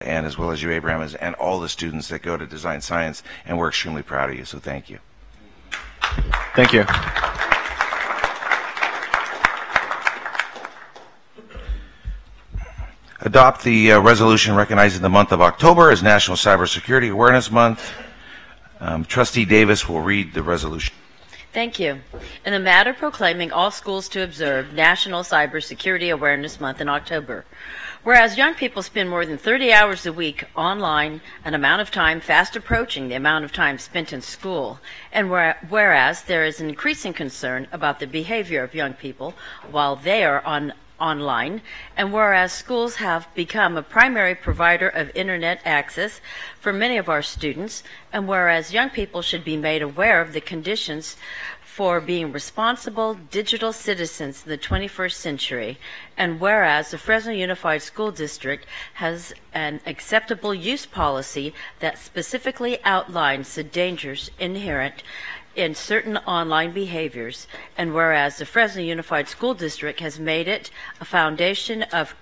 and as well as you, Abraham, and all the students that go to Design Science, and we're extremely proud of you, so thank you. Thank you. Adopt the resolution recognizing the month of October as National Cybersecurity Awareness Month. Trustee Davis will read the resolution. Thank you. In the matter proclaiming all schools to observe National Cybersecurity Awareness Month in October, whereas young people spend more than 30 hours a week online, an amount of time fast approaching the amount of time spent in school, and whereas there is an increasing concern about the behavior of young people while they are online, and whereas schools have become a primary provider of internet access for many of our students, and whereas young people should be made aware of the conditions for being responsible digital citizens in the 21st century, and whereas the Fresno Unified School District has an acceptable use policy that specifically outlines the dangers inherent in certain online behaviors, and whereas the Fresno Unified School District has made it a foundation of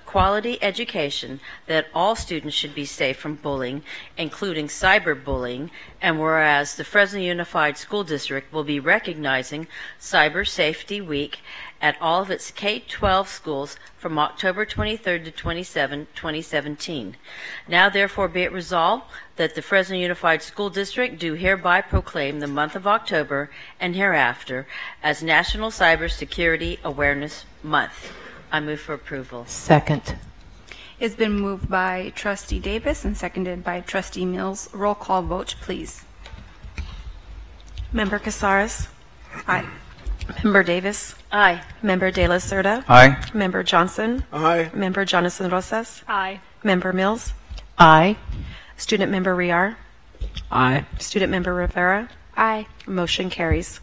quality education that all students should be safe from bullying, including cyberbullying, and whereas the Fresno Unified School District will be recognizing Cyber Safety Week at all of its K-12 schools from October 23rd to 27, 2017. Now therefore be it resolved that the Fresno Unified School District do hereby proclaim the month of October and hereafter as National Cybersecurity Awareness Month. I move for approval. Second. It's been moved by Trustee Davis and seconded by Trustee Mills. Roll call vote, please. Member Casares? Aye. Member Davis? Aye. Member De La Cerda? Aye. Member Johnson? Aye. Member Jonathan Rosas? Aye. Member Mills? Aye. Student Member Riar? Aye. Student Member Rivera? Aye. Motion carries.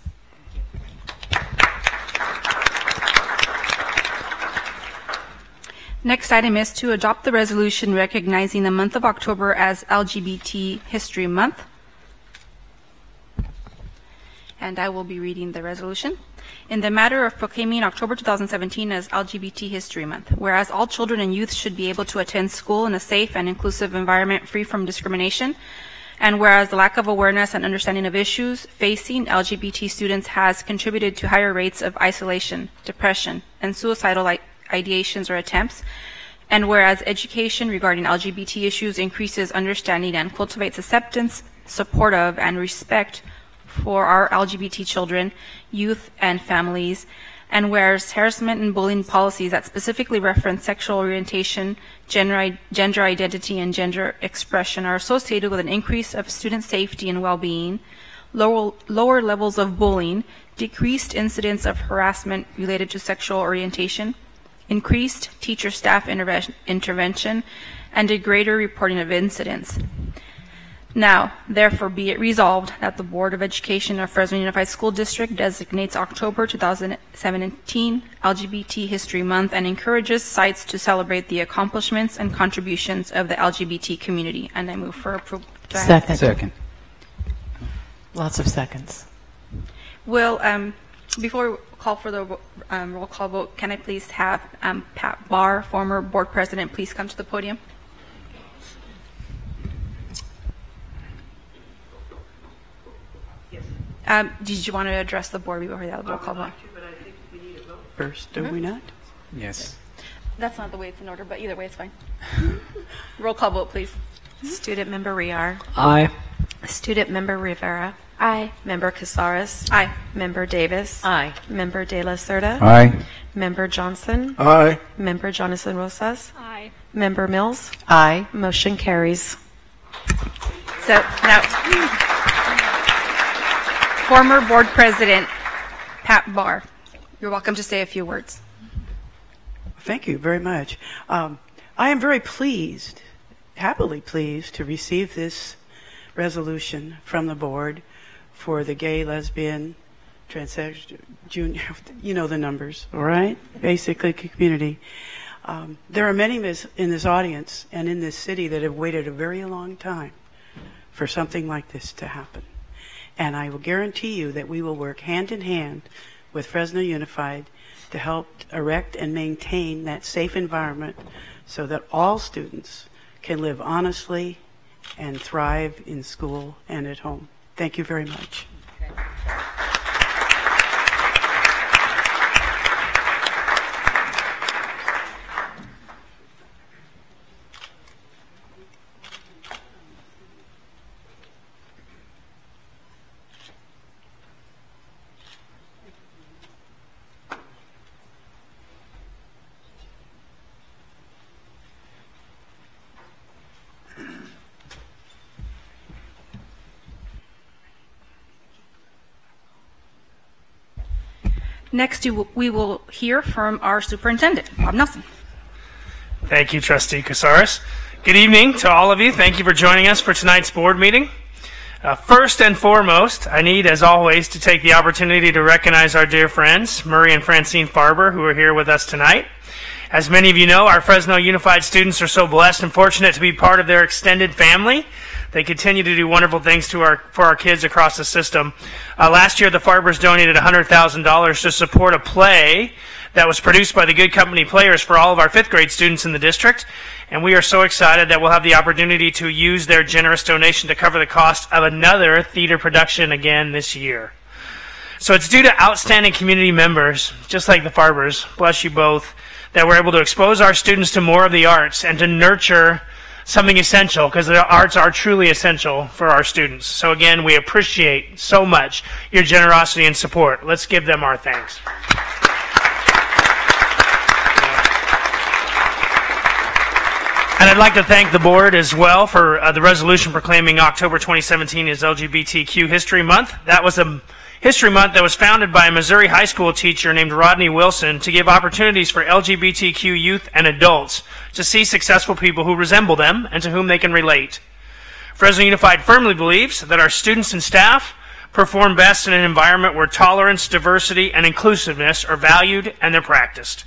Next item is to adopt the resolution recognizing the month of October as LGBT History Month. And I will be reading the resolution. In the matter of proclaiming October 2017 as LGBT History Month, whereas all children and youth should be able to attend school in a safe and inclusive environment free from discrimination, and whereas the lack of awareness and understanding of issues facing LGBT students has contributed to higher rates of isolation, depression, and suicidal ideations or attempts, and whereas education regarding LGBT issues increases understanding and cultivates acceptance, support of, and respect for our LGBT children, youth, and families, and whereas harassment and bullying policies that specifically reference sexual orientation, gender identity, and gender expression are associated with an increase of student safety and well-being, lower levels of bullying, decreased incidents of harassment related to sexual orientation, increased teacher-staff intervention, and a greater reporting of incidents. Now, therefore, be it resolved that the Board of Education of Fresno Unified School District designates October 2017 LGBT History Month and encourages sites to celebrate the accomplishments and contributions of the LGBT community. And I move for approval. Second. Second. Lots of seconds. Will, before we call for the roll call vote, can I please have Pat Barr, former board president, please come to the podium? Did you want to address the board before that roll call vote? First, do we not? Yes. That's not the way it's in order, but either way it's fine. Roll call vote, please. Student Member Riar? Aye. Student Member Rivera? Aye. Member Casares? Aye. Member Davis? Aye. Member De La Cerda? Aye. Member Johnson? Aye. Member Jonathan Rosas? Aye. Member Mills? Aye. Motion carries. So now, former board president Pat Barr, you're welcome to say a few words. Thank you very much. I am very pleased, happily pleased, to receive this resolution from the board for the gay, lesbian, transsexual, junior, you know the numbers, all right? Basically, community. There are many in this audience and in this city that have waited a very long time for something like this to happen. And I will guarantee you that we will work hand in hand with Fresno Unified to help erect and maintain that safe environment so that all students can live honestly and thrive in school and at home. Thank you very much. Next, we will hear from our superintendent, Bob Nelson. Thank you, Trustee Casares. Good evening to all of you. Thank you for joining us for tonight's board meeting. First and foremost, I need, as always, to take the opportunity to recognize our dear friends, Murray and Francine Farber, who are here with us tonight. As many of you know, our Fresno Unified students are so blessed and fortunate to be part of their extended family. They continue to do wonderful things for our kids across the system. Last year, the Farbers donated $100,000 to support a play that was produced by the Good Company Players for all of our 5th grade students in the district. And we are so excited that we'll have the opportunity to use their generous donation to cover the cost of another theater production again this year. So it's due to outstanding community members, just like the Farbers, bless you both, that we're able to expose our students to more of the arts and to nurture something essential, because the arts are truly essential for our students. So again, we appreciate so much your generosity and support. Let's give them our thanks. And I'd like to thank the board as well for the resolution proclaiming October 2017 as LGBTQ History Month. That was a History Month that was founded by a Missouri high school teacher named Rodney Wilson to give opportunities for LGBTQ youth and adults to see successful people who resemble them and to whom they can relate. Fresno Unified firmly believes that our students and staff perform best in an environment where tolerance, diversity, and inclusiveness are valued and they're practiced.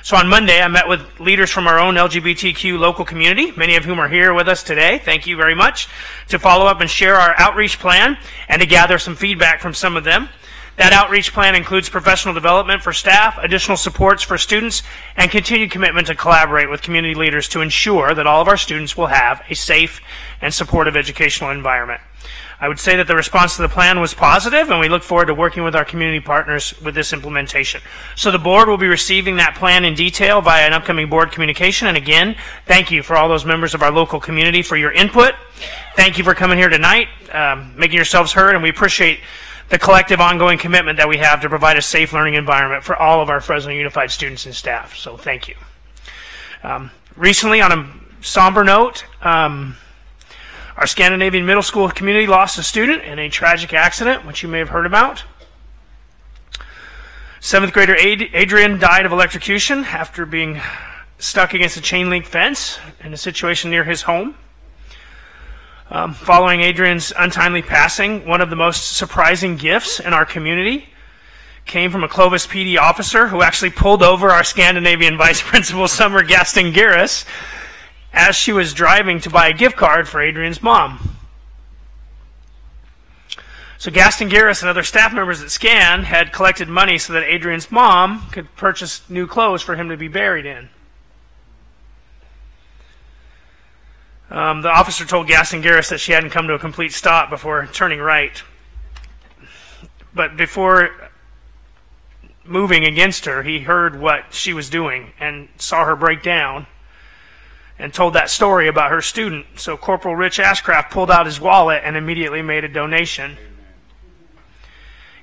So on Monday, I met with leaders from our own LGBTQ local community, many of whom are here with us today. Thank you very much, to follow up and share our outreach plan and to gather some feedback from some of them. That outreach plan includes professional development for staff, additional supports for students, and continued commitment to collaborate with community leaders to ensure that all of our students will have a safe and supportive educational environment. I would say that the response to the plan was positive, and we look forward to working with our community partners with this implementation. So the board will be receiving that plan in detail via an upcoming board communication. And again, thank you for all those members of our local community for your input. Thank you for coming here tonight, making yourselves heard, and we appreciate the collective ongoing commitment that we have to provide a safe learning environment for all of our Fresno Unified students and staff. So thank you. Recently, on a somber note, our Scandinavian middle school community lost a student in a tragic accident, which you may have heard about. 7th grader Adrian died of electrocution after being stuck against a chain link fence in a situation near his home. Following Adrian's untimely passing, one of the most surprising gifts in our community came from a Clovis PD officer who actually pulled over our Scandinavian vice principal, Summer Gaston-Garris, as she was driving to buy a gift card for Adrian's mom. So Gaston-Garris and other staff members at SCAN had collected money so that Adrian's mom could purchase new clothes for him to be buried in. The officer told Gaston-Garris that she hadn't come to a complete stop before turning right. But before moving against her, he heard what she was doing and saw her break down and told that story about her student. So Corporal Rich Ashcraft pulled out his wallet and immediately made a donation.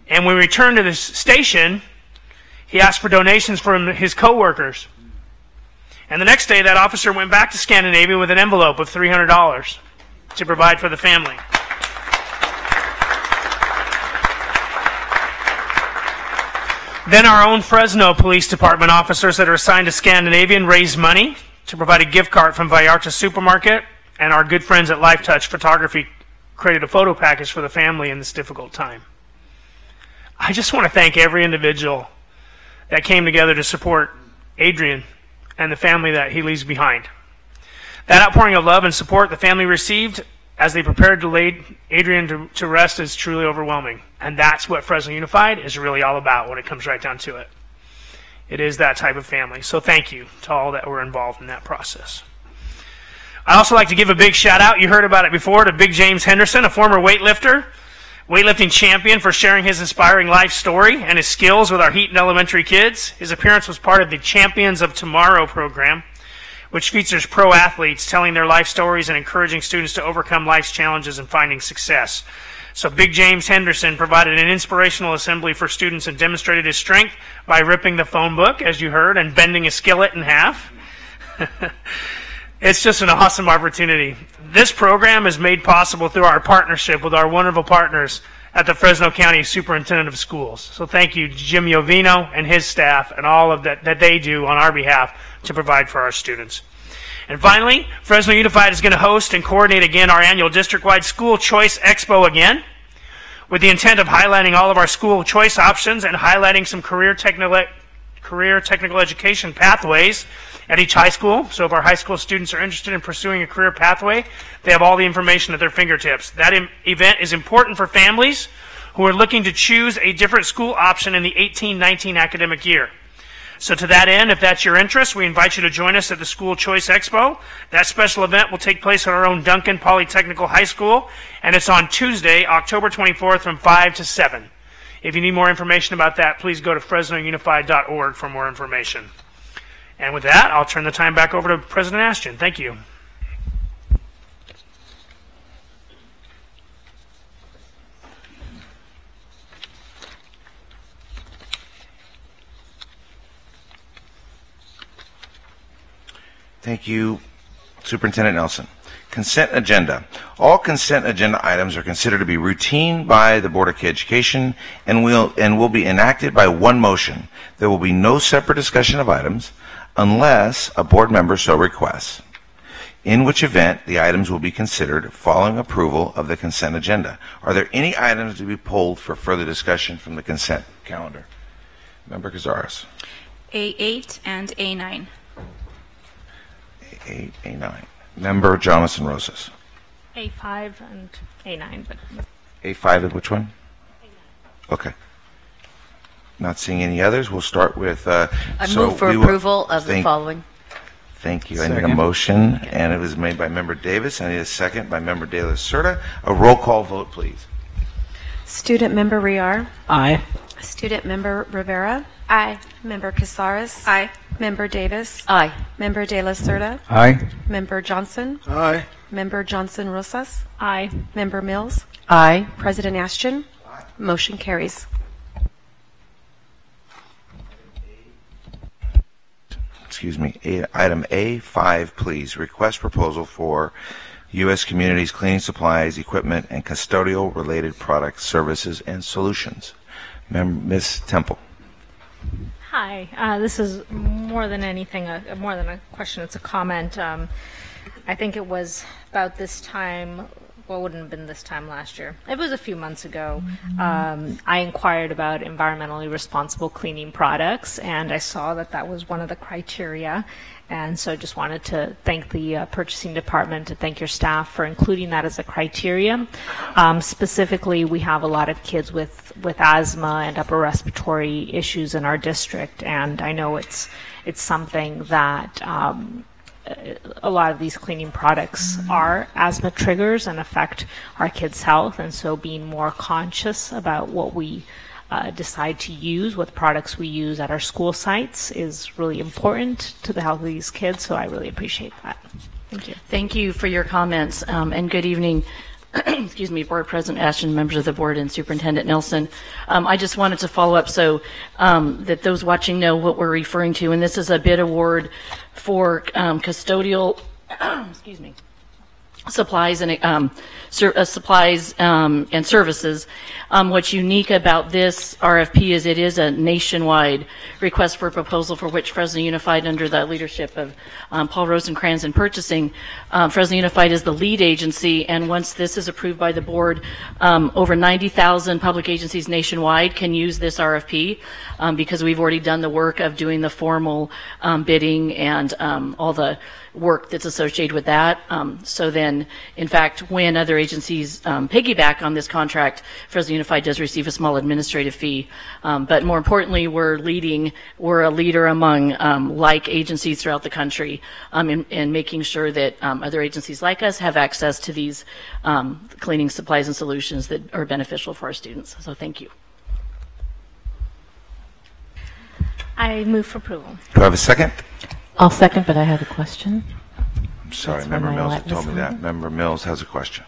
And when we returned to the station, he asked for donations from his coworkers. And the next day, that officer went back to Scandinavia with an envelope of $300 to provide for the family. Then our own Fresno Police Department officers that are assigned to Scandinavian raised money to provide a gift card from Vallarta Supermarket, and our good friends at Lifetouch Photography created a photo package for the family in this difficult time. I just want to thank every individual that came together to support Adrian and the family that he leaves behind. That outpouring of love and support the family received as they prepared to lay Adrian to rest is truly overwhelming. And that's what Fresno Unified is really all about when it comes right down to it. It is that type of family. So thank you to all that were involved in that process. I'd also like to give a big shout out, you heard about it before, to Big James Henderson, a former weightlifting champion, for sharing his inspiring life story and his skills with our Heaton Elementary kids. His appearance was part of the Champions of Tomorrow program, which features pro athletes telling their life stories and encouraging students to overcome life's challenges and finding success. So Big James Henderson provided an inspirational assembly for students and demonstrated his strength by ripping the phone book, as you heard, and bending a skillet in half. It's just an awesome opportunity. This program is made possible through our partnership with our wonderful partners at the Fresno County Superintendent of Schools. So thank you, Jim Yovino and his staff, and all of that they do on our behalf to provide for our students. And finally, Fresno Unified is going to host and coordinate again our annual district-wide School Choice Expo again, with the intent of highlighting all of our school choice options and highlighting some career technical education pathways at each high school. So if our high school students are interested in pursuing a career pathway, they have all the information at their fingertips. That event is important for families who are looking to choose a different school option in the 18-19 academic year. So to that end, if that's your interest, we invite you to join us at the School Choice Expo. That special event will take place at our own Duncan Polytechnical High School, and it's on Tuesday, October 24th from 5 to 7. If you need more information about that, please go to fresnounified.org for more information. And with that, I'll turn the time back over to President Ashton. Thank you. Thank you, Superintendent Nelson. Consent agenda. All consent agenda items are considered to be routine by the Board of Education and will be enacted by one motion. There will be no separate discussion of items unless a board member so requests, in which event the items will be considered following approval of the consent agenda. Are there any items to be pulled for further discussion from the consent calendar? Member Cazares. A8 and A9. A8, A9. Member Jonathan Rosas. A5 and A9. But A5 and which one? A9. Okay. Not seeing any others. We'll start with... I move for approval of the following. Thank you. I need a motion, and it was made by Member Davis. I need a second by Member De La Cerda. A roll call vote, please. Student Member Riar. Aye. Student Member Rivera. Aye. Member Casares. Aye. Member Davis. Aye. Member De La Cerda. Aye. Member Johnson. Aye. Member Johnson Rosas. aye. Member Mills. Aye. President Ashton. Motion carries. Excuse me. Item A5, please. Request proposal for U.S. Communities Cleaning Supplies, Equipment, and Custodial-Related Products, Services, and Solutions. Ms. Temple. Hi. This is more than anything, more than a question. It's a comment. I think it was about this time. Well, it wouldn't have been this time last year. It was a few months ago. I inquired about environmentally responsible cleaning products, and I saw that that was one of the criteria. And so I just wanted to thank the purchasing department, to thank your staff for including that as a criteria. Specifically, we have a lot of kids with asthma and upper respiratory issues in our district, and I know it's something that a lot of these cleaning products are asthma triggers and affect our kids' health, and so being more conscious about what we decide to use, what products we use at our school sites is really important to the health of these kids, so I really appreciate that. Thank you. Thank you for your comments, and good evening. Excuse me, Board President Ashton, members of the board, and Superintendent Nelson. I just wanted to follow up so that those watching know what we're referring to, and this is a bid award for custodial excuse me, supplies and services. What's unique about this RFP is it is a nationwide request for proposal for which Fresno Unified, under the leadership of Paul Rosencrans in purchasing, Fresno Unified is the lead agency, and once this is approved by the board, over 90,000 public agencies nationwide can use this RFP because we've already done the work of doing the formal bidding and all the work that's associated with that. So then, in fact, when other agencies piggyback on this contract, Fresno Unified does receive a small administrative fee. But more importantly, we're a leader among like agencies throughout the country in making sure that other agencies like us have access to these cleaning supplies and solutions that are beneficial for our students. So thank you. I move for approval. Do I have a second? I'll second, but I have a question. I'm sorry, That's Member when I Mills let had told me Ms. that. Member Mills has a question.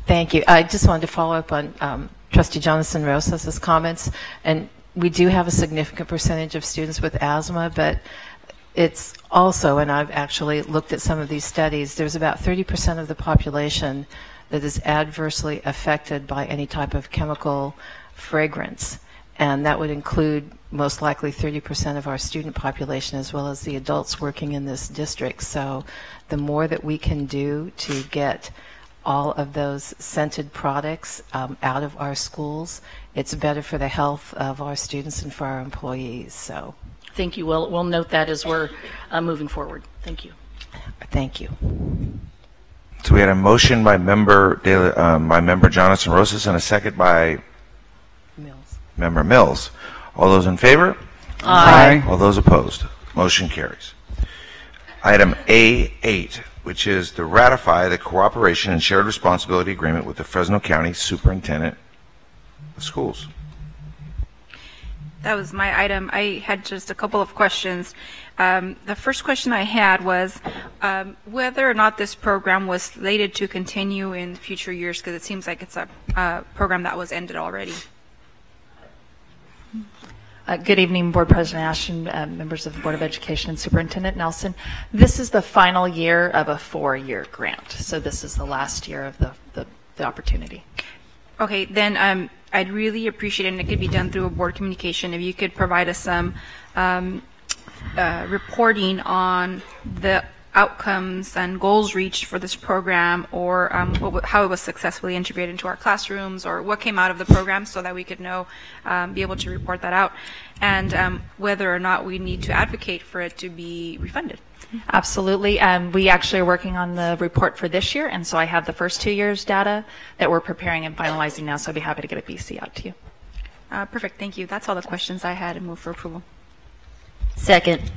Thank you. I just wanted to follow up on Trustee Jonathan Rosas' comments. And we do have a significant percentage of students with asthma, but it's also, and I've actually looked at some of these studies, there's about 30% of the population that is adversely affected by any type of chemical fragrance. And that would include most likely 30% of our student population as well as the adults working in this district. So the more that we can do to get all of those scented products out of our schools, it's better for the health of our students and for our employees. So Thank you. We'll note that as we're moving forward. Thank you. thank you. So we had a motion by Member Jonathan Rosas and a second by Member Mills. All those in favor? Aye. All those opposed? Motion carries. Item A8, which is to ratify the cooperation and shared responsibility agreement with the Fresno County Superintendent of Schools. That was my item. I had just a couple of questions. The first question I had was whether or not this program was slated to continue in future years, because it seems like it's a program that was ended already. Good evening, Board President Ashton, members of the Board of Education, and Superintendent Nelson. This is the final year of a 4-year grant, so this is the last year of the opportunity. Okay, then I'd really appreciate it, and it could be done through a board communication, if you could provide us some reporting on the outcomes and goals reached for this program, or how it was successfully integrated into our classrooms, or what came out of the program, so that we could know, be able to report that out, and whether or not we need to advocate for it to be refunded. Absolutely. We actually are working on the report for this year, and so I have the first 2 years' data that we're preparing and finalizing now, so I'd be happy to get a BC out to you. Perfect, thank you. That's all the questions I had, and move for approval. Second.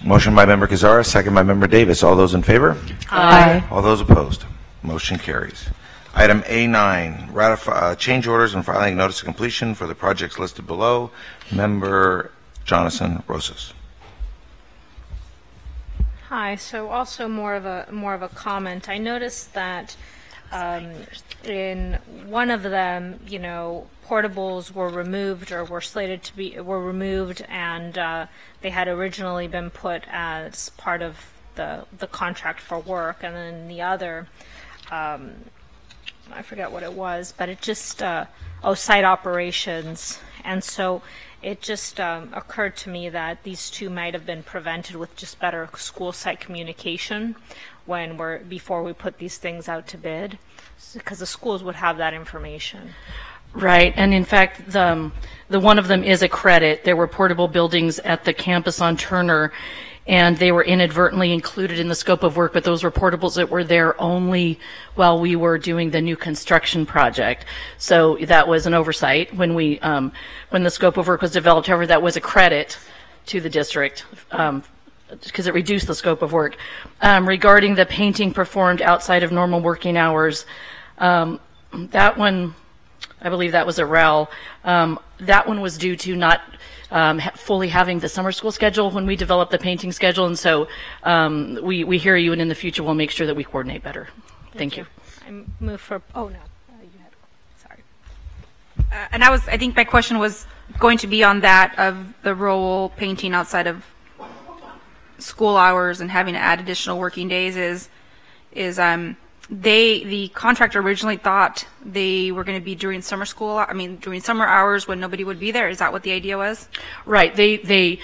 Motion by Member Cazares, second by Member Davis. All those in favor? Aye. All those opposed? Motion carries. Item A9, ratify change orders and filing notice of completion for the projects listed below. Member Jonathan Rosas. Hi. So also more of a comment. I noticed that in one of them, portables were removed or were removed, and they had originally been put as part of the contract for work, and then the other, I forget what it was, but it just site operations, and so it just occurred to me that these two might have been prevented with just better school site communication before we put these things out to bid, because the schools would have that information. Right, and in fact, the one of them is a credit. There were portable buildings at the campus on Turner, and they were inadvertently included in the scope of work, but those were portables that were there only while we were doing the new construction project. So that was an oversight when the scope of work was developed. However, that was a credit to the district because it reduced the scope of work. Regarding the painting performed outside of normal working hours, that one, I believe that was a REL. That one was due to not fully having the summer school schedule when we developed the painting schedule, and so we hear you, and in the future we'll make sure that we coordinate better. Thank you. I move for. Oh no, you had. Sorry. And I think my question was going to be on that of the role painting outside of school hours and having to add additional working days the contractor originally thought they were going to be during summer hours when nobody would be there. Is that what the idea was? Right. The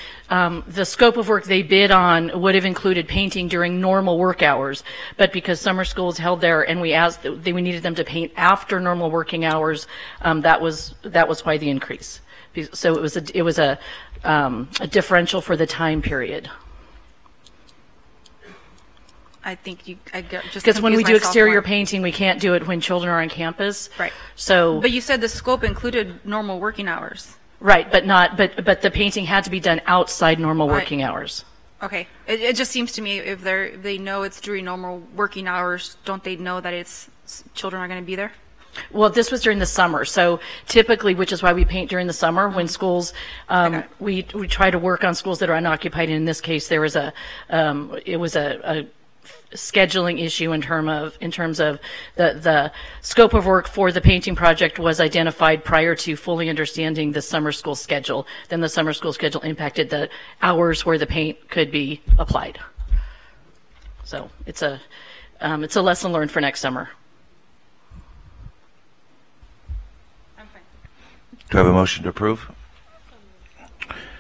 scope of work they bid on would have included painting during normal work hours, but because summer school is held there and we needed them to paint after normal working hours, that was why the increase. So it was a differential for the time period. I think I just Because when we do confused myself exterior more. painting, we can't do it when children are on campus. Right. So, But you said the scope included normal working hours. right, but the painting had to be done outside normal Right. working hours. Okay. It just seems to me if they know it's during normal working hours, don't they know that children are going to be there? Well, this was during the summer, so typically, which is why we paint during the summer when schools. We try to work on schools that are unoccupied. And in this case, there was a scheduling issue in terms of the scope of work for the painting project was identified prior to fully understanding the summer school schedule. Then the summer school schedule impacted the hours where the paint could be applied. So it's a lesson learned for next summer. Do I have a motion to approve?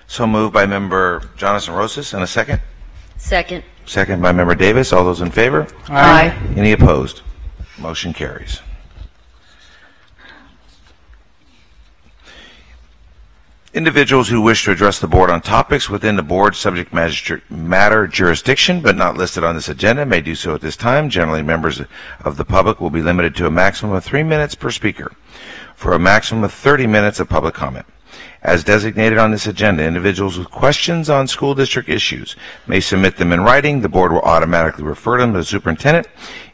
So moved by Member Jonathan Rosas, and a second? Second. Second by Member Davis. All those in favor? Aye. Any opposed? Motion carries. Individuals who wish to address the board on topics within the board's subject matter jurisdiction but not listed on this agenda may do so at this time. Generally, members of the public will be limited to a maximum of 3 minutes per speaker for a maximum of 30 minutes of public comment. As designated on this agenda, individuals with questions on school district issues may submit them in writing. The board will automatically refer them to the superintendent.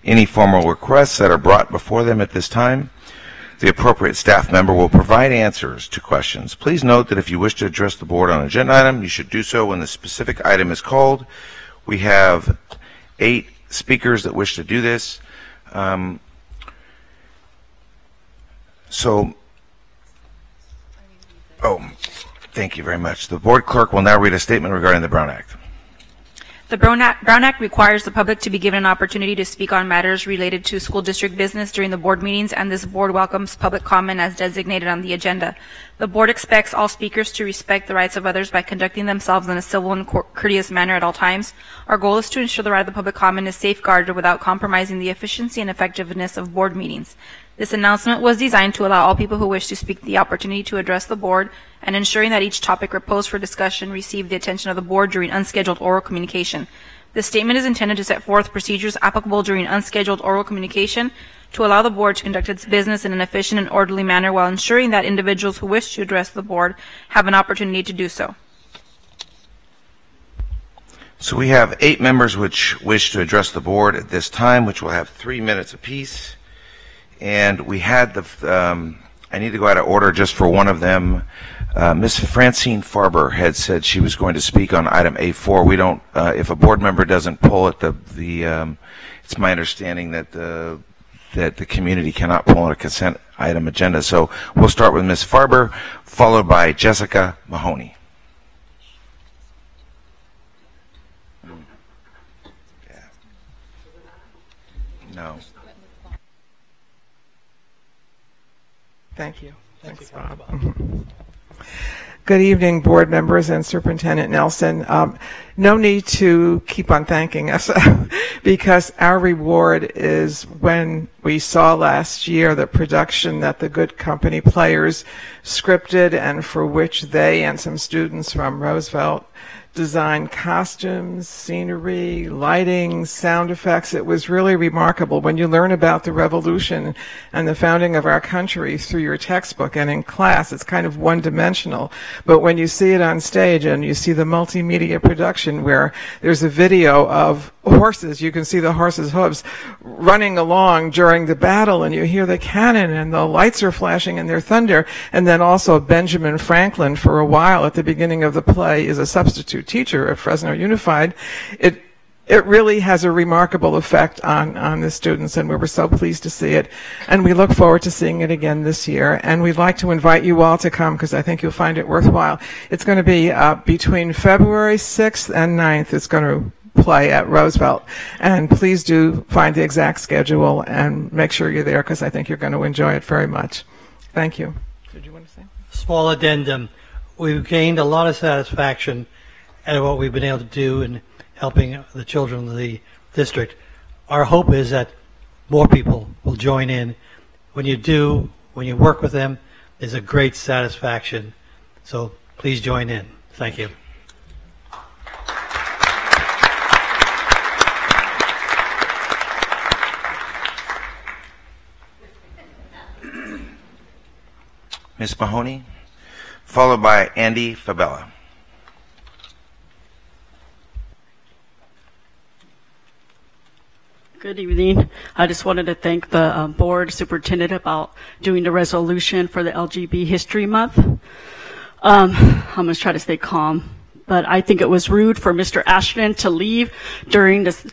Any formal requests that are brought before them at this time, the appropriate staff member will provide answers to questions. Please note that if you wish to address the board on an agenda item, you should do so when the specific item is called. We have 8 speakers that wish to do this. Thank you very much. The board clerk will now read a statement regarding the Brown Act. The Brown Act requires the public to be given an opportunity to speak on matters related to school district business during the board meetings, and this board welcomes public comment as designated on the agenda. The board expects all speakers to respect the rights of others by conducting themselves in a civil and courteous manner at all times. Our goal is to ensure the right of the public comment is safeguarded without compromising the efficiency and effectiveness of board meetings. This announcement was designed to allow all people who wish to speak the opportunity to address the board and ensuring that each topic proposed for discussion receive the attention of the board during unscheduled oral communication. This statement is intended to set forth procedures applicable during unscheduled oral communication to allow the board to conduct its business in an efficient and orderly manner while ensuring that individuals who wish to address the board have an opportunity to do so. So we have 8 members which wish to address the board at this time, which will have 3 minutes apiece. And we had I need to go out of order just for one of them. Ms. Francine Farber had said she was going to speak on item A4. We don't, if a board member doesn't pull it, it's my understanding that the community cannot pull on a consent item agenda. So we'll start with Ms. Farber, followed by Jessica Mahoney. No. Thank you. Thanks, Bob. Good evening, board members and Superintendent Nelson. No need to keep on thanking us because our reward is when we saw last year the production that the Good Company players scripted and for which they and some students from Roosevelt designed costumes, scenery, lighting, sound effects. It was really remarkable when you learn about the revolution and the founding of our country through your textbook and in class. It's kind of one-dimensional. But when you see it on stage and you see the multimedia production where there's a video of horses, you can see the horses' hooves running along during the battle, and you hear the cannon and the lights are flashing and there's thunder. And then also Benjamin Franklin, for a while at the beginning of the play, is a substitute teacher at Fresno Unified. It really has a remarkable effect on the students, and we were so pleased to see it. And we look forward to seeing it again this year. And we'd like to invite you all to come because I think you'll find it worthwhile. It's going to be between February 6th and 9th. It's going to play at Roosevelt. And please do find the exact schedule and make sure you're there because I think you're going to enjoy it very much. Thank you. Did you want to say? Small addendum. We've gained a lot of satisfaction at what we've been able to do in helping the children of the district. Our hope is that more people will join in. When you do, when you work with them, there's a great satisfaction. So please join in. Thank you. Ms. Mahoney, followed by Andy Fabella. Good evening. I just wanted to thank the board superintendent about doing the resolution for the LGBT History Month. I'm going to try to stay calm, but I think it was rude for Mr. Ashton to leave during this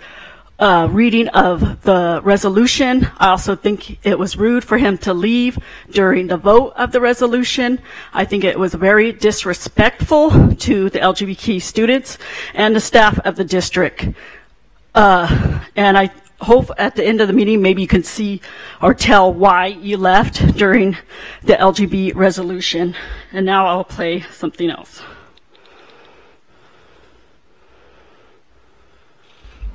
reading of the resolution. I also think it was rude for him to leave during the vote of the resolution. I think it was very disrespectful to the LGBT students and the staff of the district. And I hope at the end of the meeting maybe you can see or tell why you left during the LGBT resolution. And now I'll play something else.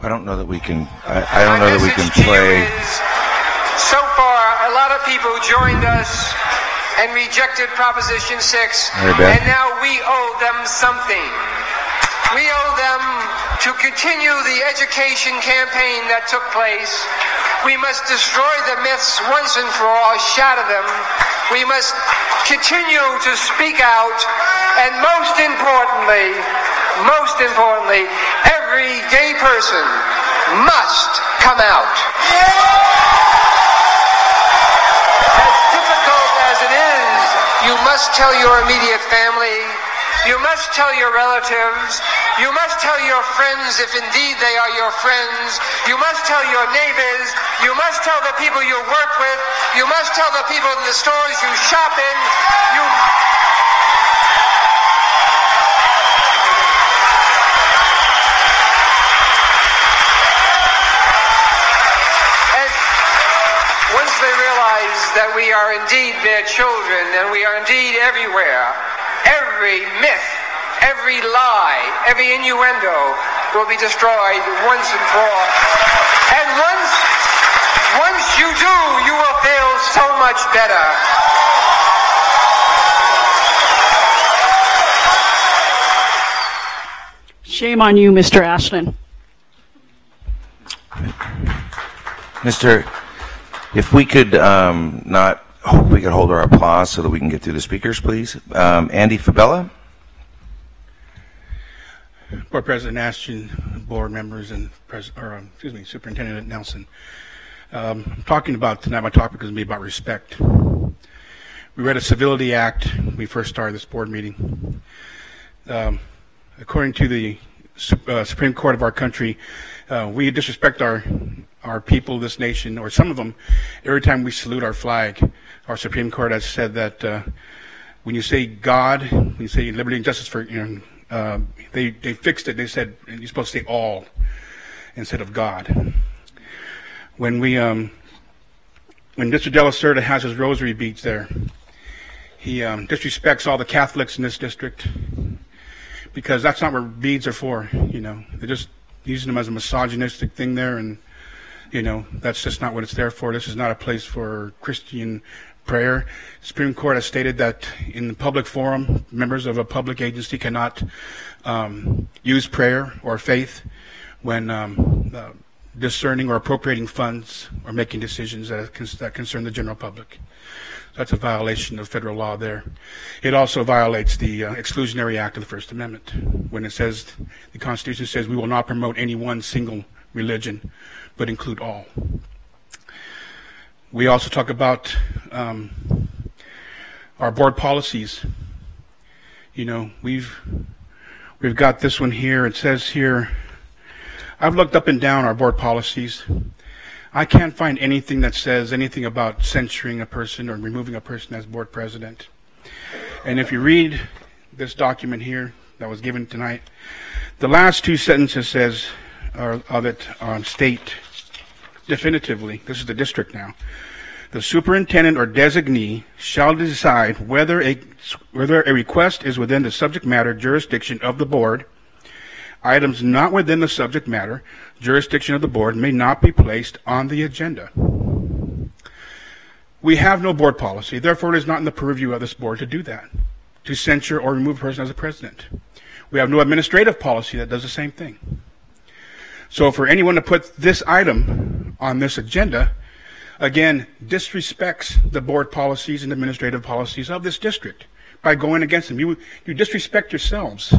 I don't know that we can. I don't know that we can play. So far, a lot of people joined us and rejected Proposition 6, and now we owe them something. We owe them to continue the education campaign that took place. We must destroy the myths once and for all, shatter them. We must continue to speak out, and most importantly, every gay person must come out. As difficult as it is, you must tell your immediate family, you must tell your relatives, you must tell your friends if indeed they are your friends, you must tell your neighbors, you must tell the people you work with, you must tell the people in the stores you shop in, once they realize that we are indeed their children and we are indeed everywhere, every myth, every lie, every innuendo will be destroyed once and for all. And once you do, you will feel so much better. Shame on you, Mr. Ashland. If we could we could hold our applause so that we can get through the speakers, please. Andy Fabella. Board President Ashton, board members, and Superintendent Nelson. Talking about tonight, my topic is going to be about respect. We read a Civility Act when we first started this board meeting. According to the Supreme Court of our country, we disrespect our people, this nation, or some of them, every time we salute our flag. Our Supreme Court has said that when you say God, when you say liberty and justice for, they fixed it. They said you're supposed to say all instead of God. When Mr. Delacerda has his rosary beads there, he disrespects all the Catholics in this district because that's not what beads are for. They're just using them as a misogynistic thing there, and that's just not what it's there for. This is not a place for Christian prayer. The Supreme Court has stated that in the public forum, members of a public agency cannot use prayer or faith when discerning or appropriating funds or making decisions that concern the general public. That's a violation of federal law there. It also violates the Exclusionary Act of the First Amendment when it says, the Constitution says we will not promote any one single religion, but include all. We also talk about our board policies. We've got this one here. It says here, I've looked up and down our board policies. I can't find anything that says anything about censuring a person or removing a person as board president. And if you read this document here that was given tonight, the last two sentences state definitively, this is the district now, the superintendent or designee shall decide whether a request is within the subject matter jurisdiction of the board. Items not within the subject matter jurisdiction of the board may not be placed on the agenda. We have no board policy, therefore it is not in the purview of this board to do that, to censure or remove a person as a president. We have no administrative policy that does the same thing. So for anyone to put this item on this agenda, again, disrespects the board policies and administrative policies of this district by going against them. You disrespect yourselves.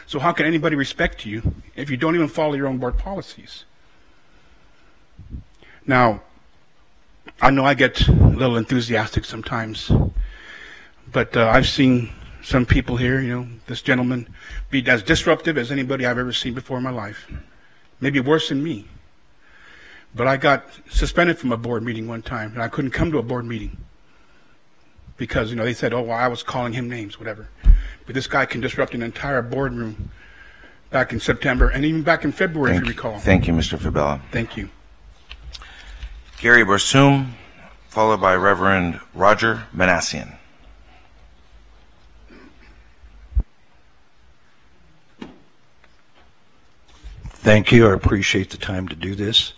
So how can anybody respect you if you don't even follow your own board policies? Now, I know I get a little enthusiastic sometimes, but I've seen some people here, this gentleman, be as disruptive as anybody I've ever seen before in my life. Maybe worse than me. But I got suspended from a board meeting one time, and I couldn't come to a board meeting because, they said, oh, well, I was calling him names, whatever. But this guy can disrupt an entire boardroom back in September and even back in February, if you recall. Thank you, Mr. Fabella. Thank you. Gary Barsoom, followed by Reverend Roger Manassian. Thank you. I appreciate the time to do this.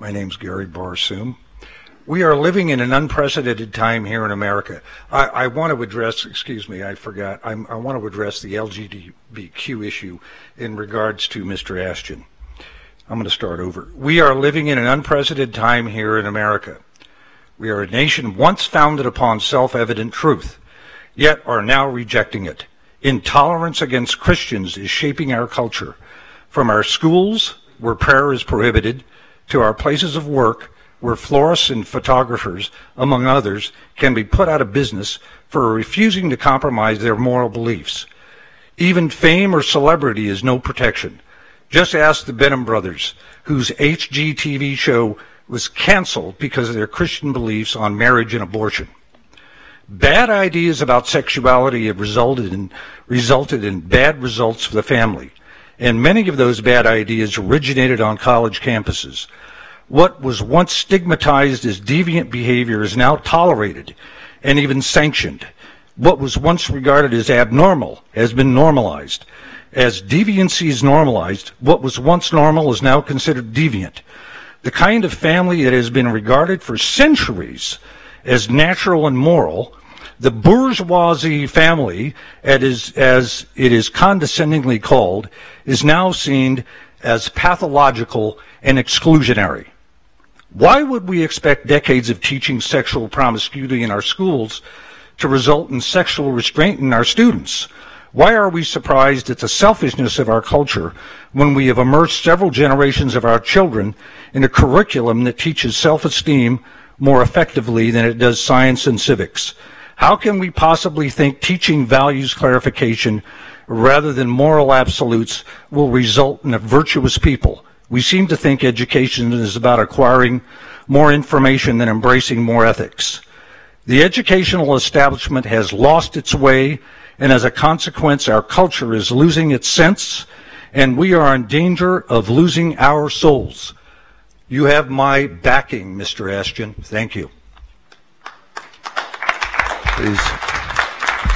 My name's Gary Barsoom. We are living in an unprecedented time here in America. I want to address, excuse me, I forgot. I want to address the LGBTQ issue in regards to Mr. Ashton. I'm going to start over. We are living in an unprecedented time here in America. We are a nation once founded upon self-evident truth, yet are now rejecting it. Intolerance against Christians is shaping our culture. From our schools, where prayer is prohibited, to our places of work, where florists and photographers, among others, can be put out of business for refusing to compromise their moral beliefs. Even fame or celebrity is no protection. Just ask the Benham brothers, whose HGTV show was canceled because of their Christian beliefs on marriage and abortion. Bad ideas about sexuality have resulted in bad results for the family, and many of those bad ideas originated on college campuses. What was once stigmatized as deviant behavior is now tolerated and even sanctioned. What was once regarded as abnormal has been normalized. As deviancy is normalized, what was once normal is now considered deviant. The kind of family that has been regarded for centuries as natural and moral, the bourgeoisie family, as it is condescendingly called, is now seen as pathological and exclusionary. Why would we expect decades of teaching sexual promiscuity in our schools to result in sexual restraint in our students? Why are we surprised at the selfishness of our culture when we have immersed several generations of our children in a curriculum that teaches self-esteem more effectively than it does science and civics? How can we possibly think teaching values clarification rather than moral absolutes will result in a virtuous people? We seem to think education is about acquiring more information than embracing more ethics. The educational establishment has lost its way, and as a consequence, our culture is losing its sense, and we are in danger of losing our souls. You have my backing, Mr. Ashton. Thank you.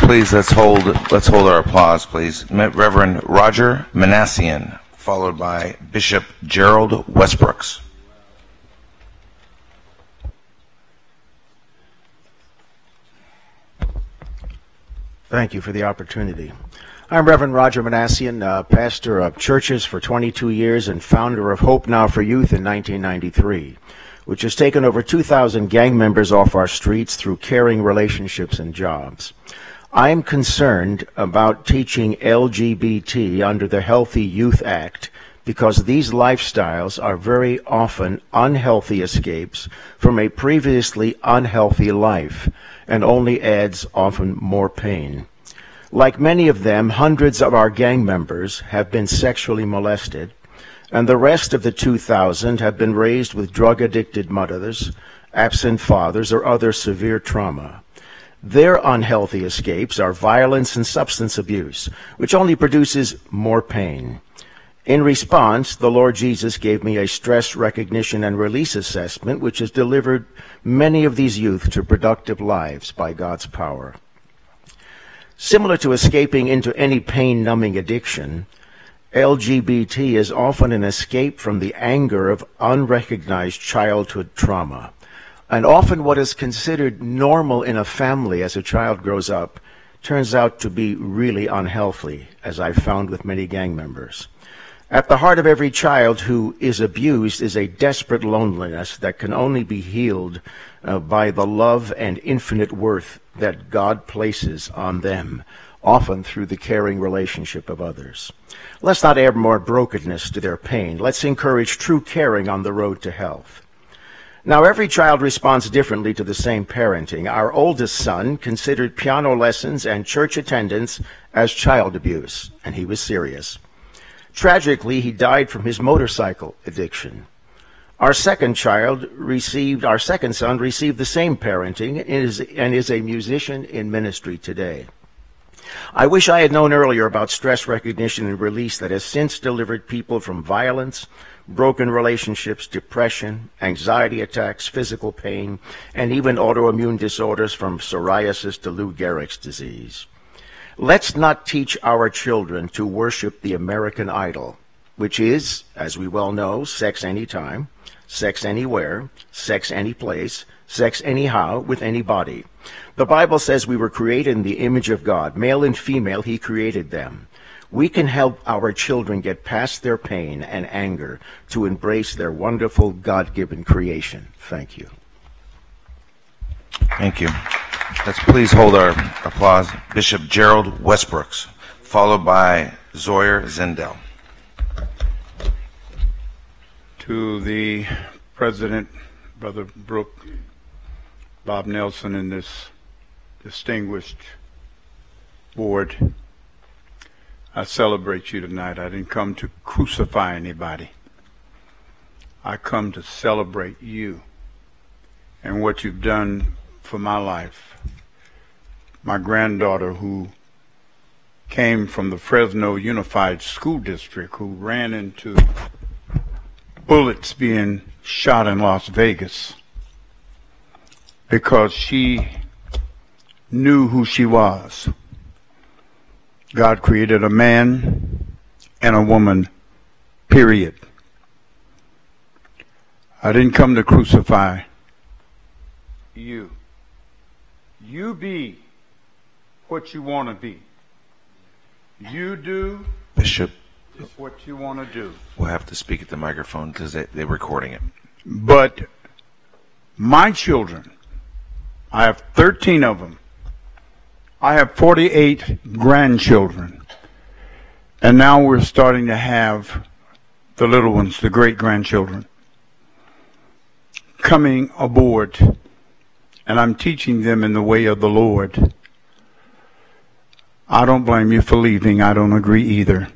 Please, let's hold our applause, please. Reverend Roger Manassian, followed by Bishop Gerald Westbrooks. Thank you for the opportunity. I'm Reverend Roger Manassian, pastor of churches for 22 years and founder of Hope Now for Youth in 1993, which has taken over 2,000 gang members off our streets through caring relationships and jobs. I'm concerned about teaching LGBT under the Healthy Youth Act because these lifestyles are very often unhealthy escapes from a previously unhealthy life and only adds often more pain. Like many of them, hundreds of our gang members have been sexually molested, and the rest of the 2,000 have been raised with drug-addicted mothers, absent fathers, or other severe trauma. Their unhealthy escapes are violence and substance abuse, which only produces more pain. In response, the Lord Jesus gave me a stress recognition and release assessment, which has delivered many of these youth to productive lives by God's power. Similar to escaping into any pain-numbing addiction, LGBT is often an escape from the anger of unrecognized childhood trauma. And often what is considered normal in a family as a child grows up turns out to be really unhealthy, as I've found with many gang members. At the heart of every child who is abused is a desperate loneliness that can only be healed by the love and infinite worth that God places on them, often through the caring relationship of others. Let's not add more brokenness to their pain. Let's encourage true caring on the road to health. Now, every child responds differently to the same parenting. Our oldest son considered piano lessons and church attendance as child abuse, and he was serious. Tragically, he died from his motorcycle addiction. Our second son received the same parenting and is a musician in ministry today. I wish I had known earlier about stress recognition and release that has since delivered people from violence, broken relationships, depression, anxiety attacks, physical pain, and even autoimmune disorders from psoriasis to Lou Gehrig's disease. Let's not teach our children to worship the American idol, which is, as we well know, sex anytime, sex anywhere, sex anyplace, sex anyhow, with anybody. The Bible says we were created in the image of God. Male and female, He created them. We can help our children get past their pain and anger to embrace their wonderful God-given creation. Thank you. Thank you. Let's please hold our applause. Bishop Gerald Westbrooks, followed by Zoyer Zindel. To the President, Brother Brooke, Bob Nelson, and this distinguished board, I celebrate you tonight. I didn't come to crucify anybody. I come to celebrate you and what you've done for my life. My granddaughter, who came from the Fresno Unified School District, who ran into bullets being shot in Las Vegas because she knew who she was. God created a man and a woman, period. I didn't come to crucify you. You be what you want to be. You do, Bishop, is what you want to do. we'll have to speak at the microphone because they're recording it. But my children, I have 13 of them. I have 48 grandchildren. And now we're starting to have the little ones, the great-grandchildren, coming aboard. And I'm teaching them in the way of the Lord. I don't blame you for leaving. I don't agree either.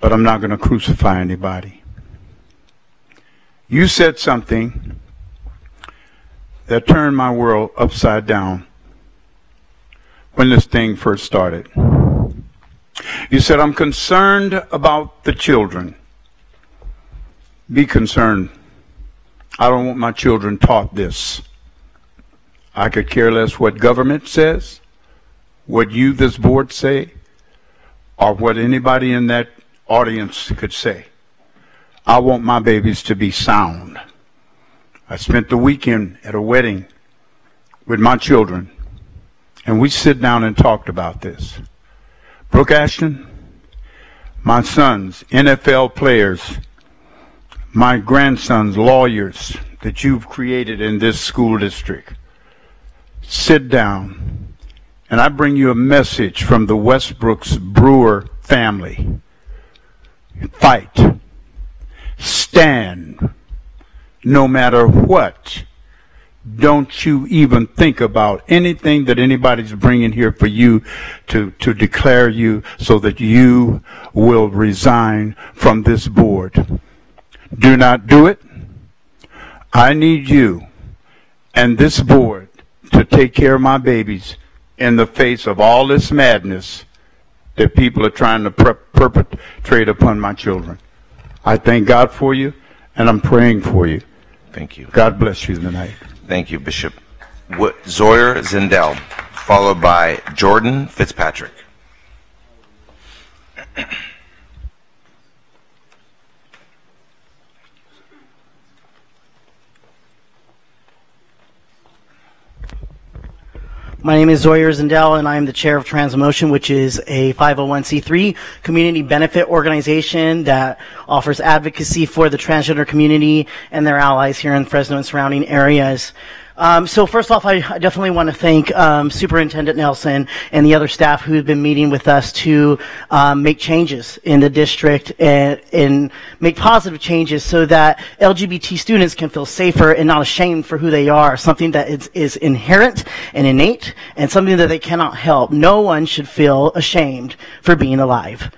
But I'm not going to crucify anybody. You said something that turned my world upside down when this thing first started. You said, I'm concerned about the children. Be concerned. I don't want my children taught this. I could care less what government says, what you, this board, say, or what anybody in that audience could say. I want my babies to be sound. I spent the weekend at a wedding with my children, and we sit down and talked about this. Brooke Ashton, my sons, NFL players, my grandsons, lawyers that you've created in this school district, sit down, and I bring you a message from the Westbrooks Brewer family. Fight. Stand. No matter what. Don't you even think about anything that anybody's bringing here for you to declare you so that you will resign from this board. Do not do it. I need you and this board to take care of my babies in the face of all this madness that people are trying to perpetrate upon my children. I thank God for you, and I'm praying for you. Thank you. God bless you tonight. Thank you, Bishop. Zoyer Zindel, followed by Jordan Fitzpatrick. My name is Zoyer Zindel, and I am the chair of Transmotion, which is a 501c3 community benefit organization that offers advocacy for the transgender community and their allies here in Fresno and surrounding areas. So first off, I definitely want to thank Superintendent Nelson and the other staff who have been meeting with us to make changes in the district and make positive changes so that LGBT students can feel safer and not ashamed for who they are, something that is inherent and innate and something that they cannot help. No one should feel ashamed for being alive.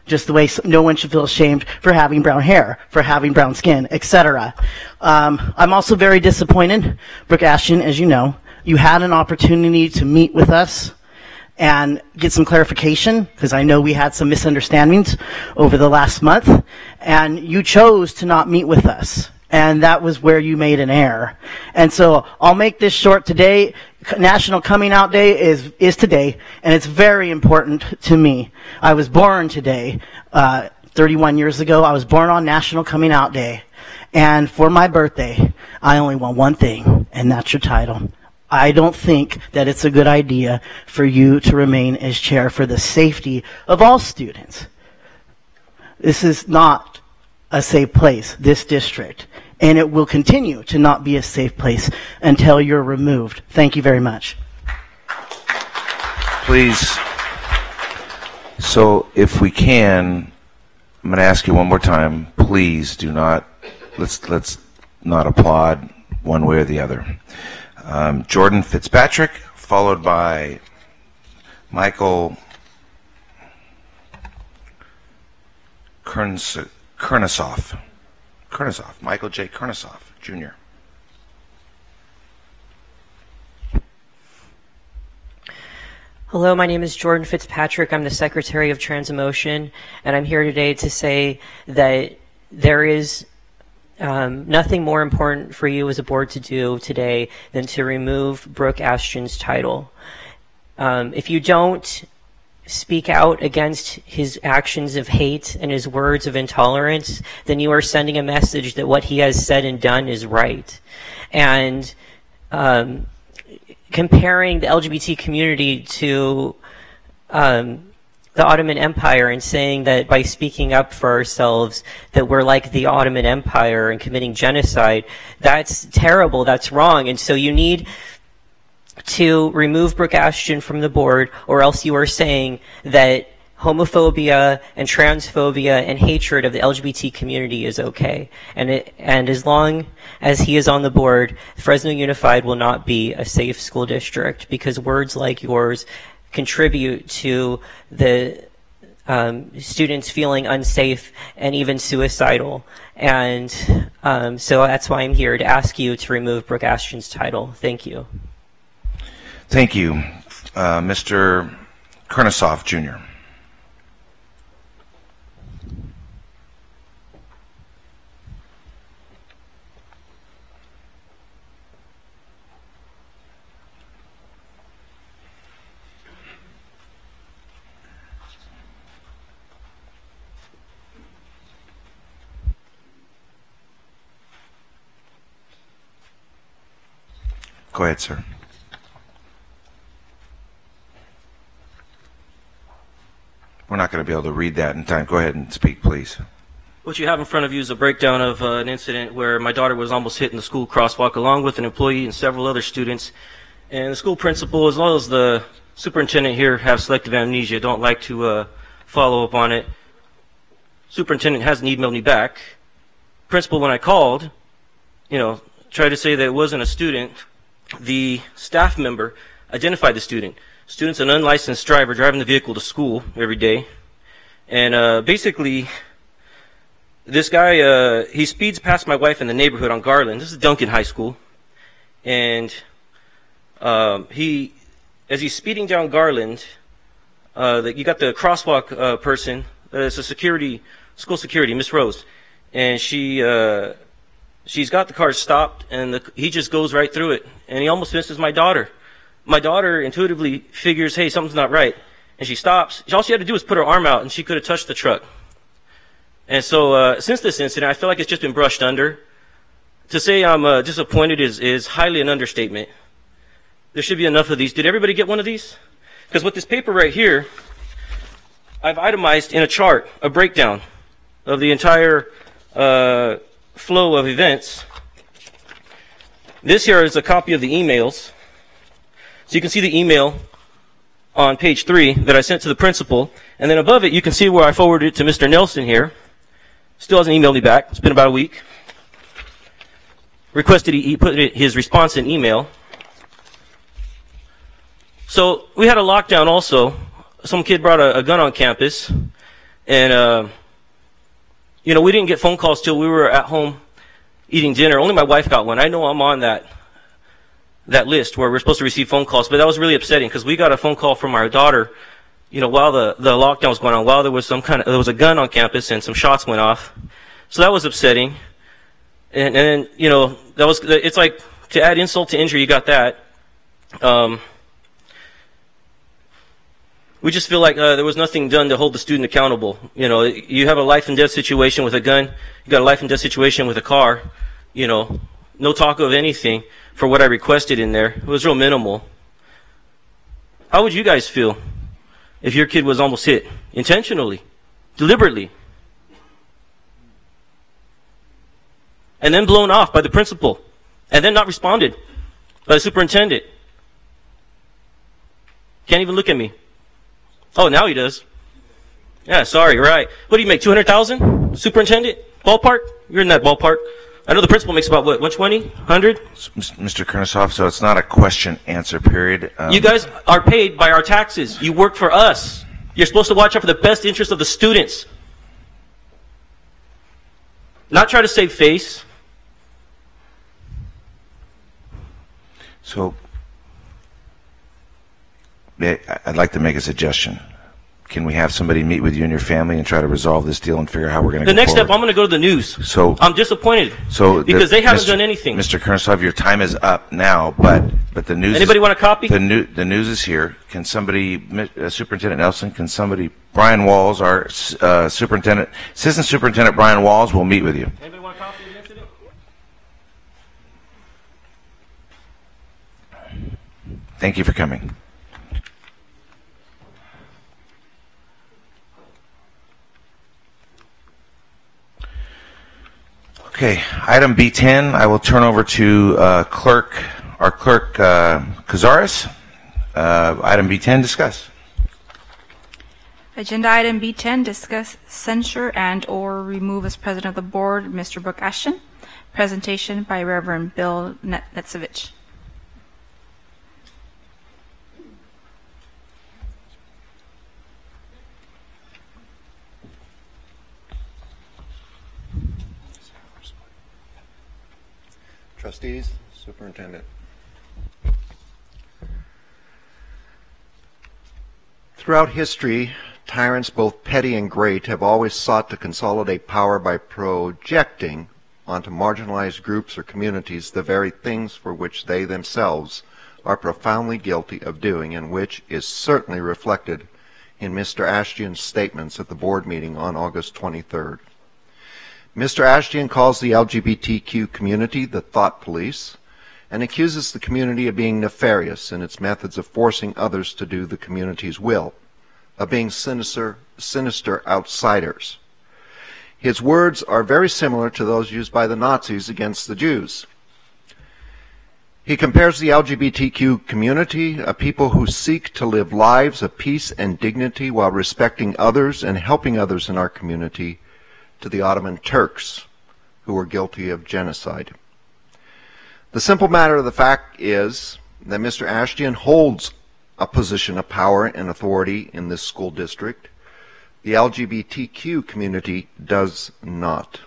Just the way no one should feel ashamed for having brown hair, for having brown skin, etc. I'm also very disappointed. Brooke Ashton, as you know, you had an opportunity to meet with us and get some clarification, because I know we had some misunderstandings over the last month, and you chose to not meet with us. And that was where you made an error. And so I'll make this short today. National Coming Out Day is today, and it's very important to me. I was born today, 31 years ago. I was born on National Coming Out Day. And for my birthday, I only want one thing, and that's your title. I don't think that it's a good idea for you to remain as chair for the safety of all students. This is not a safe place, this district. And it will continue to not be a safe place until you're removed. Thank you very much. Please. So if we can, I'm going to ask you one more time. Please do not. Let's not applaud one way or the other. Jordan Fitzpatrick, followed by Michael Kurnisoff. Michael J. Kurnisoff, Jr. Hello, my name is Jordan Fitzpatrick. I'm the Secretary of Transmotion, and I'm here today to say that there is nothing more important for you as a board to do today than to remove Brooke Ashton's title. If you don't speak out against his actions of hate and his words of intolerance, then you are sending a message that what he has said and done is right. And comparing the LGBT community to the Ottoman Empire and saying that by speaking up for ourselves that we're like the Ottoman Empire and committing genocide, that's terrible, that's wrong. And so you need to remove Brooke Ashton from the board, or else you are saying that homophobia and transphobia and hatred of the LGBT community is okay. And as long as he is on the board, Fresno Unified will not be a safe school district, because words like yours contribute to the students feeling unsafe and even suicidal. And so that's why I'm here to ask you to remove Brooke Ashton's title. Thank you. Thank you. Mr. Kurnisoff, Jr. Go ahead, sir. We're not going to be able to read that in time. Go ahead and speak, please. What you have in front of you is a breakdown of an incident where my daughter was almost hit in the school crosswalk along with an employee and several other students. And the school principal, as well as the superintendent here, have selective amnesia, don't like to follow up on it. Superintendent hasn't emailed me back. Principal, when I called, tried to say that it wasn't a student. The staff member identified the student. Student's an unlicensed driver driving the vehicle to school every day. And basically, this guy, he speeds past my wife in the neighborhood on Garland. This is Duncan High School. And as he's speeding down Garland, you got the crosswalk person. It's a school security, Miss Rose. And she's got the car stopped, and he just goes right through it. And he almost misses my daughter. My daughter intuitively figures, hey, something's not right. And she stops. All she had to do was put her arm out, and she could have touched the truck. And so since this incident, I feel like it's just been brushed under. To say I'm disappointed is highly an understatement. There should be enough of these. Did everybody get one of these? Because with this paper right here, I've itemized in a chart a breakdown of the entire flow of events. This here is a copy of the emails. So you can see the email on page 3 that I sent to the principal. And then above it, you can see where I forwarded it to Mr. Nelson here. Still hasn't emailed me back. It's been about a week. Requested he put his response in email. So we had a lockdown also. Some kid brought a gun on campus. And, you know, we didn't get phone calls till we were at home eating dinner. Only my wife got one. I know I'm on that list where we're supposed to receive phone calls. But that was really upsetting because we got a phone call from our daughter, you know, while the lockdown was going on, while there was there was a gun on campus and some shots went off. So that was upsetting. And then, you know, it's like to add insult to injury, you got that. We just feel like there was nothing done to hold the student accountable. You know, you have a life and death situation with a gun. You got a life and death situation with a car. You know, no talk of anything for what I requested in there. It was real minimal. How would you guys feel if your kid was almost hit intentionally, deliberately, and then blown off by the principal, and then not responded by the superintendent? Can't even look at me. Oh, now he does. Yeah, sorry, right. What do you make, 200,000? Superintendent? Ballpark? You're in that ballpark. I know the principal makes about, what, 120? 100? Mr. Kurnisoff, so it's not a question-answer period. You guys are paid by our taxes. You work for us. You're supposed to watch out for the best interest of the students. Not try to save face. So, I'd like to make a suggestion. Can we have somebody meet with you and your family and try to resolve this deal and figure out how we're going to The next step, I'm going to go to the news. So I'm disappointed because they haven't done anything. Mr. Kurnisoff, your time is up now, but the news. Anybody want a copy? The news is here. Can somebody, Superintendent Nelson? Can somebody? Brian Walls, our superintendent, Assistant Superintendent Brian Walls, will meet with you. Anybody want a copy of the incident? Thank you for coming. Okay, item B10, I will turn over to our clerk, Cazares. Item B10, discuss. Agenda item B10, discuss censure and or remove as president of the board, Mr. Brooke Ashton. Presentation by Reverend Bill Netsevich. Trustees, Superintendent. Throughout history, tyrants, both petty and great, have always sought to consolidate power by projecting onto marginalized groups or communities the very things for which they themselves are profoundly guilty of doing, and which is certainly reflected in Mr. Ashton's statements at the board meeting on August 23rd. Mr. Ashton calls the LGBTQ community the thought police and accuses the community of being nefarious in its methods of forcing others to do the community's will, of being sinister outsiders. His words are very similar to those used by the Nazis against the Jews. He compares the LGBTQ community, a people who seek to live lives of peace and dignity while respecting others and helping others in our community, to the Ottoman Turks, who were guilty of genocide. The simple matter of the fact is that Mr. Ashton holds a position of power and authority in this school district. The LGBTQ community does not.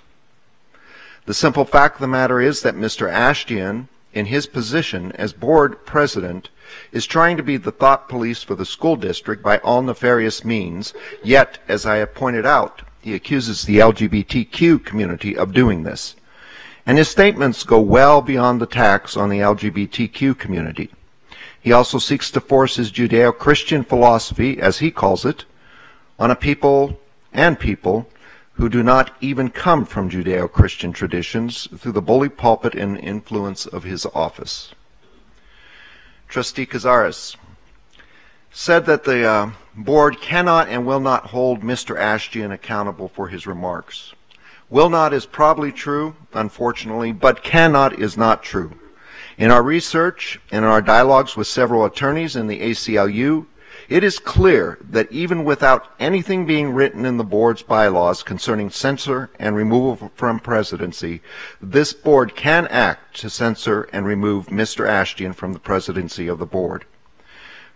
The simple fact of the matter is that Mr. Ashton, in his position as board president, is trying to be the thought police for the school district by all nefarious means, yet, as I have pointed out, he accuses the LGBTQ community of doing this. And his statements go well beyond the attacks on the LGBTQ community. He also seeks to force his Judeo-Christian philosophy, as he calls it, on a people who do not even come from Judeo-Christian traditions through the bully pulpit and influence of his office. Trustee Cazares said that the board cannot and will not hold Mr. Ashtian accountable for his remarks. Will not is probably true, unfortunately, but cannot is not true. In our research and in our dialogues with several attorneys in the ACLU, it is clear that even without anything being written in the board's bylaws concerning censor and removal from presidency, this board can act to censor and remove Mr. Ashtian from the presidency of the board.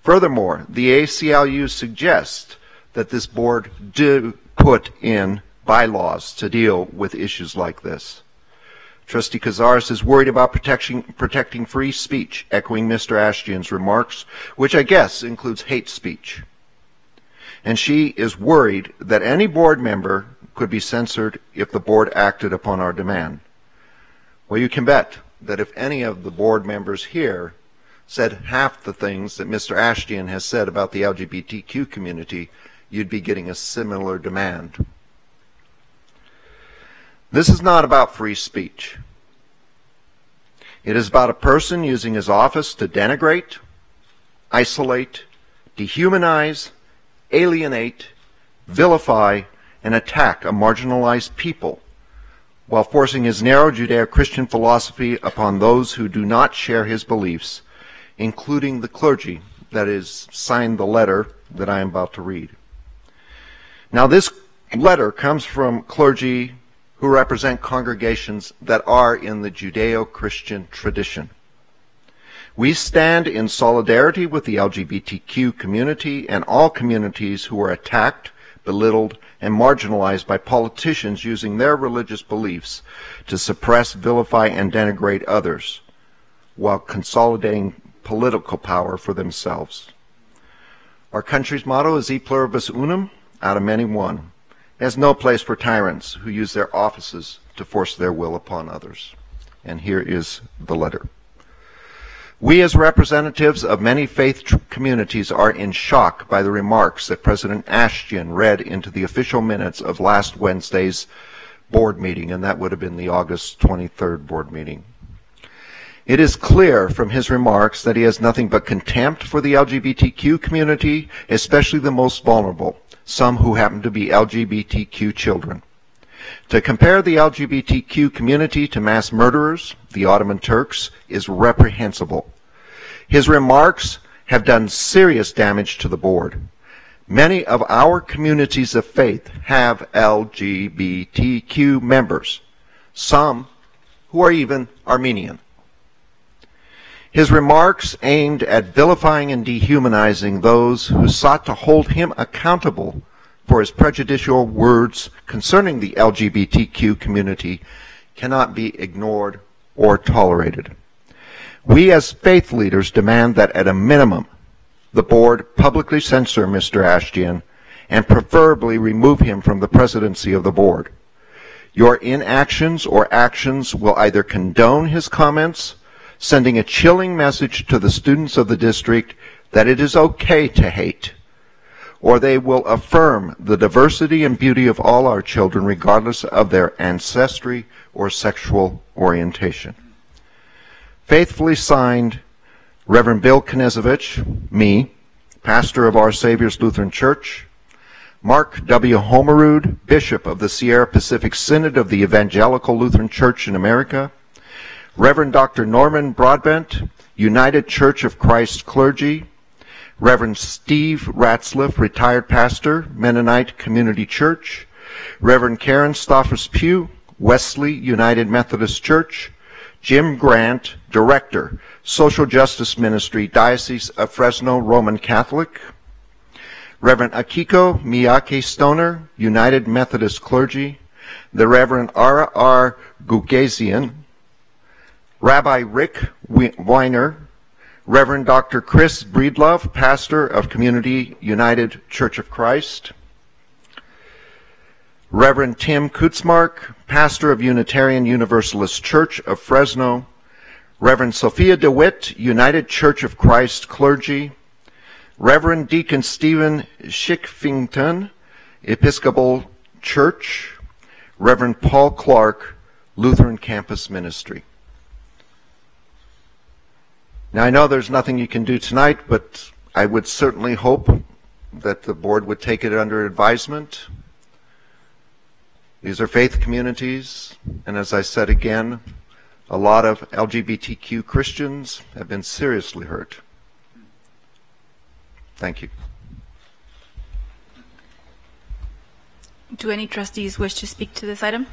Furthermore, the ACLU suggests that this board do put in bylaws to deal with issues like this. Trustee Cazares is worried about protecting free speech, echoing Mr. Ashtian's remarks, which I guess includes hate speech. And she is worried that any board member could be censored if the board acted upon our demand. Well, you can bet that if any of the board members here said half the things that Mr. Ashtian has said about the LGBTQ community, you'd be getting a similar demand. This is not about free speech. It is about a person using his office to denigrate, isolate, dehumanize, alienate, vilify, and attack a marginalized people, while forcing his narrow Judeo-Christian philosophy upon those who do not share his beliefs, including the clergy that is signed the letter that I am about to read. Now, this letter comes from clergy who represent congregations that are in the Judeo-Christian tradition. We stand in solidarity with the LGBTQ community and all communities who are attacked, belittled, and marginalized by politicians using their religious beliefs to suppress, vilify, and denigrate others, while consolidating political power for themselves. Our country's motto is E pluribus unum, out of many one. It has no place for tyrants who use their offices to force their will upon others. And here is the letter. We as representatives of many faith communities are in shock by the remarks that President Ashtian read into the official minutes of last Wednesday's board meeting, and that would have been the August 23rd board meeting. It is clear from his remarks that he has nothing but contempt for the LGBTQ community, especially the most vulnerable, some who happen to be LGBTQ children. To compare the LGBTQ community to mass murderers, the Ottoman Turks, is reprehensible. His remarks have done serious damage to the board. Many of our communities of faith have LGBTQ members, some who are even Armenian. His remarks aimed at vilifying and dehumanizing those who sought to hold him accountable for his prejudicial words concerning the LGBTQ community cannot be ignored or tolerated. We as faith leaders demand that at a minimum, the board publicly censor Mr. Ashtian and preferably remove him from the presidency of the board. Your inactions or actions will either condone his comments, sending a chilling message to the students of the district that it is okay to hate, or they will affirm the diversity and beauty of all our children regardless of their ancestry or sexual orientation. Faithfully signed, Reverend Bill Knezovich, me, pastor of Our Savior's Lutheran Church, Mark W. Homerud, Bishop of the Sierra Pacific Synod of the Evangelical Lutheran Church in America, Reverend Dr. Norman Broadbent, United Church of Christ Clergy, Reverend Steve Ratzliff, retired pastor, Mennonite Community Church, Reverend Karen Stoffers-Pugh, Wesley United Methodist Church, Jim Grant, Director, Social Justice Ministry, Diocese of Fresno Roman Catholic, Reverend Akiko Miyake Stoner, United Methodist Clergy, the Reverend Ara R. Gugazian, Rabbi Rick Weiner, Reverend Dr. Chris Breedlove, pastor of Community United Church of Christ, Reverend Tim Kutzmark, pastor of Unitarian Universalist Church of Fresno, Reverend Sophia DeWitt, United Church of Christ Clergy, Reverend Deacon Stephen Schickfington, Episcopal Church, Reverend Paul Clark, Lutheran Campus Ministry. Now, I know there's nothing you can do tonight, but I would certainly hope that the board would take it under advisement. These are faith communities, and as I said again, a lot of LGBTQ Christians have been seriously hurt. Thank you. Do any trustees wish to speak to this item?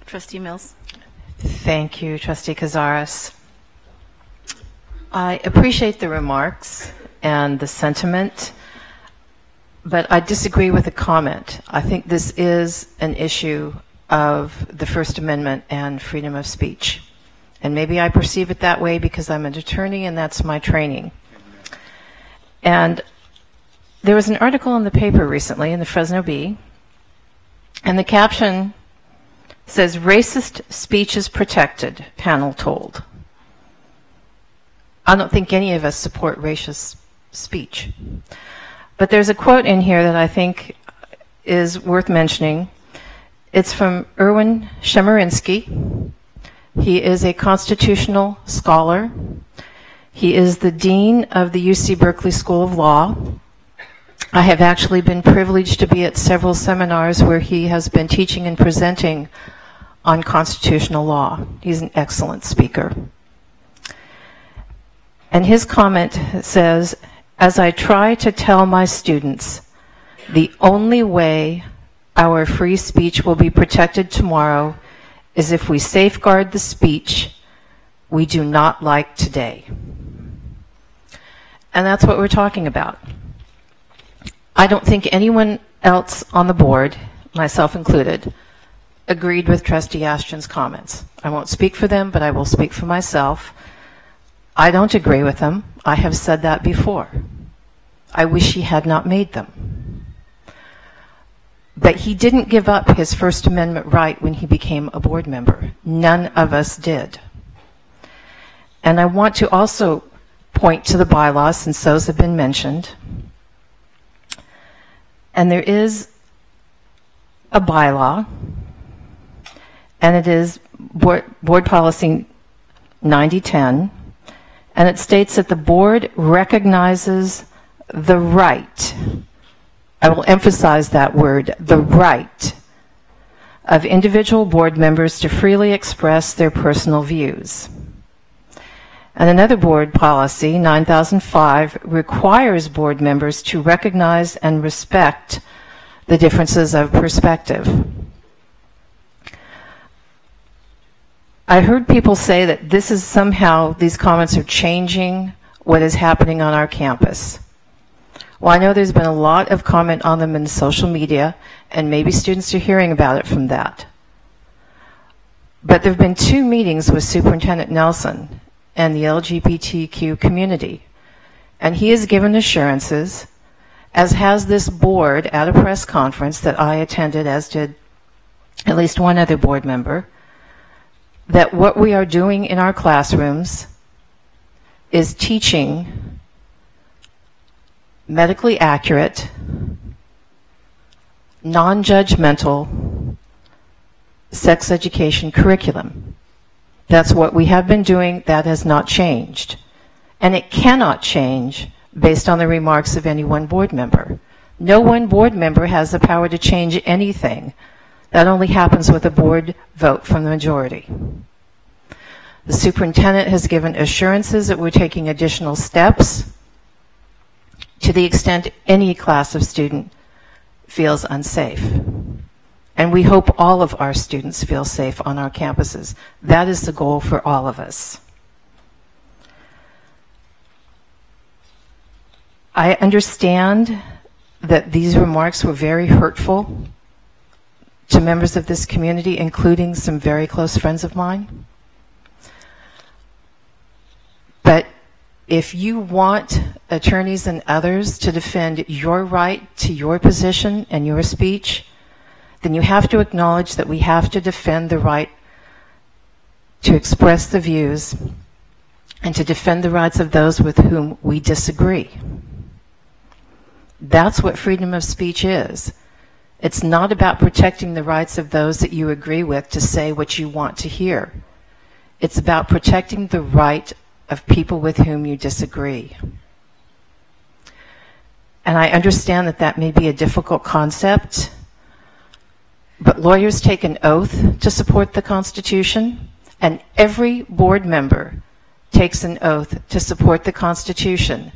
Trustee Mills. Thank you, Trustee Cazares. I appreciate the remarks and the sentiment, but I disagree with the comment. I think this is an issue of the First Amendment and freedom of speech. And maybe I perceive it that way because I'm an attorney and that's my training. And there was an article in the paper recently in the Fresno Bee, and the caption says, "Racist speech is protected, panel told." I don't think any of us support racist speech. But there's a quote in here that I think is worth mentioning. It's from Erwin Chemerinsky. He is a constitutional scholar. He is the dean of the UC Berkeley School of Law. I have actually been privileged to be at several seminars where he has been teaching and presenting on constitutional law. He's an excellent speaker. And his comment says, "As I try to tell my students, the only way our free speech will be protected tomorrow is if we safeguard the speech we do not like today." And that's what we're talking about. I don't think anyone else on the board, myself included, agreed with Trustee Ashton's comments. I won't speak for them, but I will speak for myself. I don't agree with them. I have said that before. I wish he had not made them. But he didn't give up his First Amendment right when he became a board member. None of us did. And I want to also point to the bylaws, since those have been mentioned. And there is a bylaw, and it is Board Policy 9010, and it states that the board recognizes the right, I will emphasize that word, the right of individual board members to freely express their personal views. And another board policy, 9005, requires board members to recognize and respect the differences of perspective. I heard people say that this is somehow, these comments are changing what is happening on our campus. Well, I know there's been a lot of comment on them in social media, and maybe students are hearing about it from that. But there have been 2 meetings with Superintendent Nelson and the LGBTQ community, and he has given assurances, as has this board at a press conference that I attended, as did at least one other board member, that what we are doing in our classrooms is teaching medically accurate, non-judgmental sex education curriculum. That's what we have been doing. That has not changed. And it cannot change based on the remarks of any one board member. No one board member has the power to change anything. That only happens with a board vote from the majority. The superintendent has given assurances that we're taking additional steps to the extent any class of student feels unsafe. And we hope all of our students feel safe on our campuses. That is the goal for all of us. I understand that these remarks were very hurtful to members of this community, including some very close friends of mine. But if you want attorneys and others to defend your right to your position and your speech, then you have to acknowledge that we have to defend the right to express the views and to defend the rights of those with whom we disagree. That's what freedom of speech is. It's not about protecting the rights of those that you agree with to say what you want to hear. It's about protecting the right of people with whom you disagree. And I understand that that may be a difficult concept, but lawyers take an oath to support the Constitution, and every board member takes an oath to support the Constitution,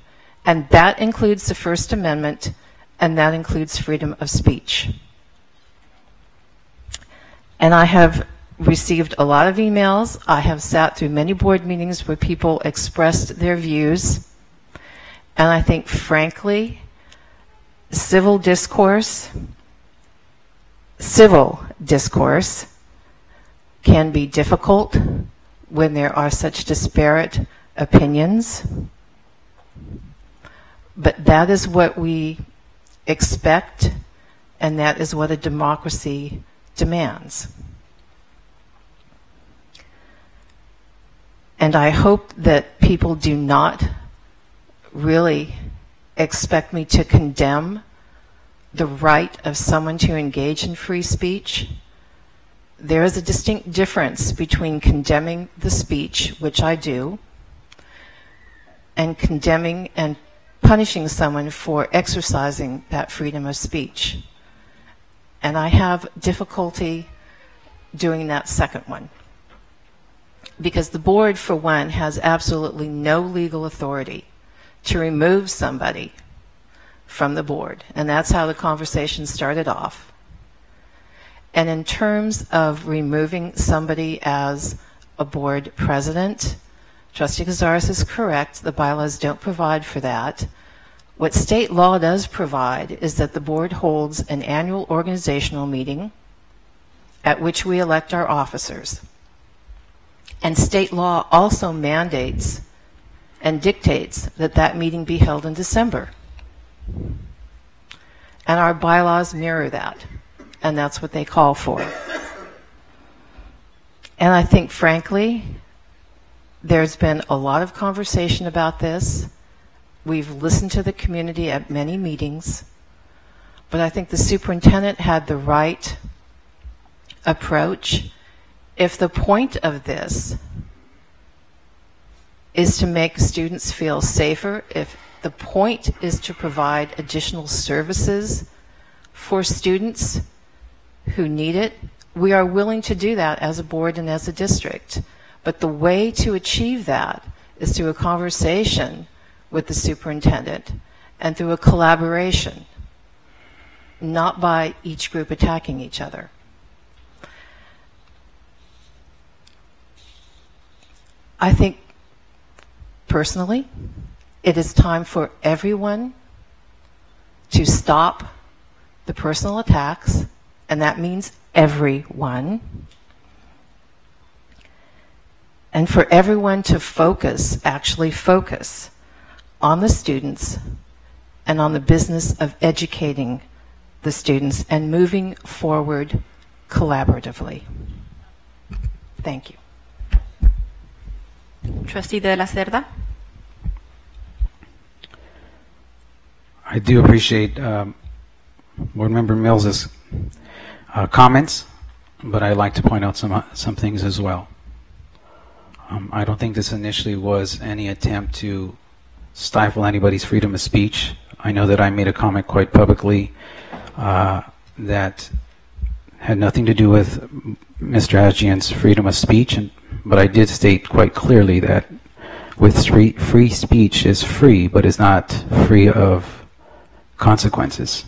and that includes the First Amendment, and that includes freedom of speech. And I have received a lot of emails. I have sat through many board meetings where people expressed their views, and I think, frankly, civil discourse can be difficult when there are such disparate opinions. But that is what we expect, and that is what a democracy demands. And I hope that people do not really expect me to condemn the right of someone to engage in free speech. There is a distinct difference between condemning the speech, which I do, and condemning and punishing someone for exercising that freedom of speech. And I have difficulty doing that second one, because the board, for one, has absolutely no legal authority to remove somebody from the board. And that's how the conversation started off. And in terms of removing somebody as a board president, Trustee Cazares is correct. The bylaws don't provide for that. What state law does provide is that the board holds an annual organizational meeting at which we elect our officers. And state law also mandates and dictates that that meeting be held in December. And our bylaws mirror that, and that's what they call for. And I think, frankly, there's been a lot of conversation about this. We've listened to the community at many meetings, but I think the superintendent had the right approach. If the point of this is to make students feel safer, if the point is to provide additional services for students who need it, we are willing to do that as a board and as a district. But the way to achieve that is through a conversation with the superintendent and through a collaboration, not by each group attacking each other. I think, personally, it is time for everyone to stop the personal attacks, and that means everyone, and for everyone to focus, actually focus, on the students and on the business of educating the students and moving forward collaboratively. Thank you. Trustee de la Cerda. I do appreciate Board Member Mills's comments, but I'd like to point out some things as well. I don't think this initially was any attempt to stifle anybody's freedom of speech. I know that I made a comment quite publicly that had nothing to do with Mr. Adjian's freedom of speech, but I did state quite clearly that with free speech is free, but is not free of consequences.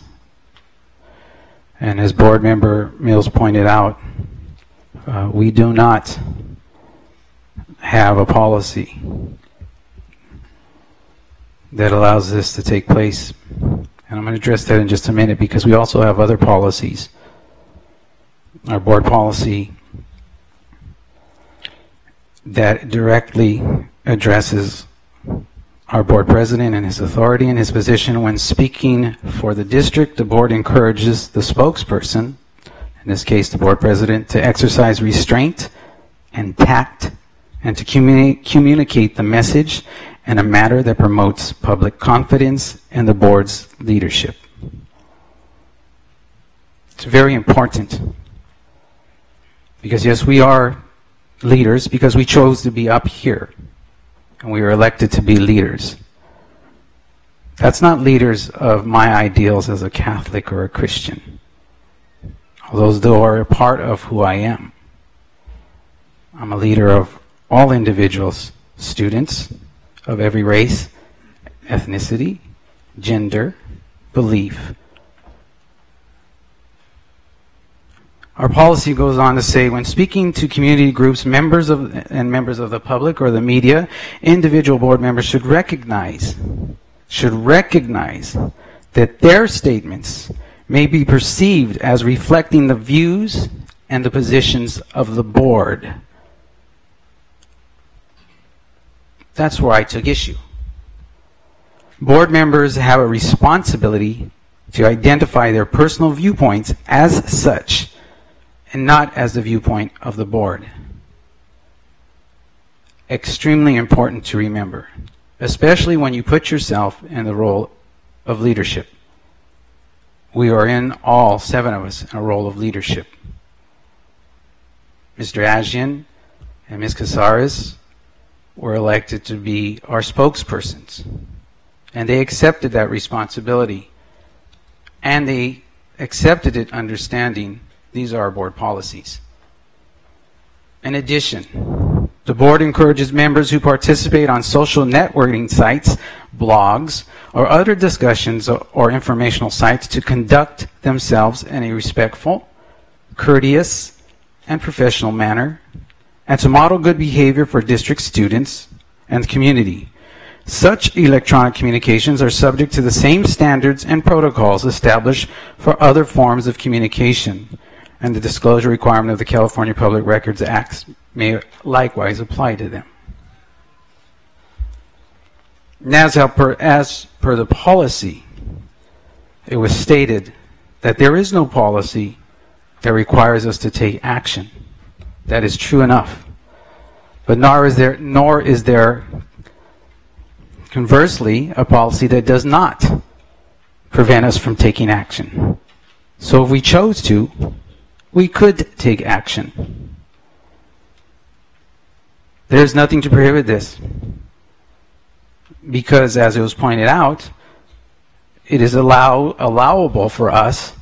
And as Board Member Mills pointed out, we do not have a policy that allows this to take place. And I'm going to address that in just a minute, because we also have other policies. Our board policy that directly addresses our board president and his authority and his position. When speaking for the district, the board encourages the spokesperson, in this case the board president, to exercise restraint and tact and to communicate the message in a manner that promotes public confidence in the board's leadership. It's very important, because yes, we are leaders because we chose to be up here. and we are elected to be leaders. That's not leaders of my ideals as a Catholic or a Christian, although those are a part of who I am. I'm a leader of all individuals, students of every race, ethnicity, gender, belief. Our policy goes on to say, when speaking to community groups, members of the public or the media, individual board members should recognize that their statements may be perceived as reflecting the views and the positions of the board. That's where I took issue. Board members have a responsibility to identify their personal viewpoints as such, and not as the viewpoint of the board. Extremely important to remember, especially when you put yourself in the role of leadership. We are in, all 7 of us, in a role of leadership. Mr. Ajian and Ms. Casares were elected to be our spokespersons, and they accepted that responsibility, and they accepted it understanding these are our board policies. In addition, the board encourages members who participate on social networking sites, blogs, or other discussions or informational sites to conduct themselves in a respectful, courteous, and professional manner, and to model good behavior for district students and the community. Such electronic communications are subject to the same standards and protocols established for other forms of communication, and the disclosure requirement of the California Public Records Act may likewise apply to them. As per the policy, it was stated that there is no policy that requires us to take action. That is true enough. But nor is there conversely a policy that does not prevent us from taking action. So if we chose to, we could take action. There's nothing to prohibit this, because as it was pointed out, it is allowable for us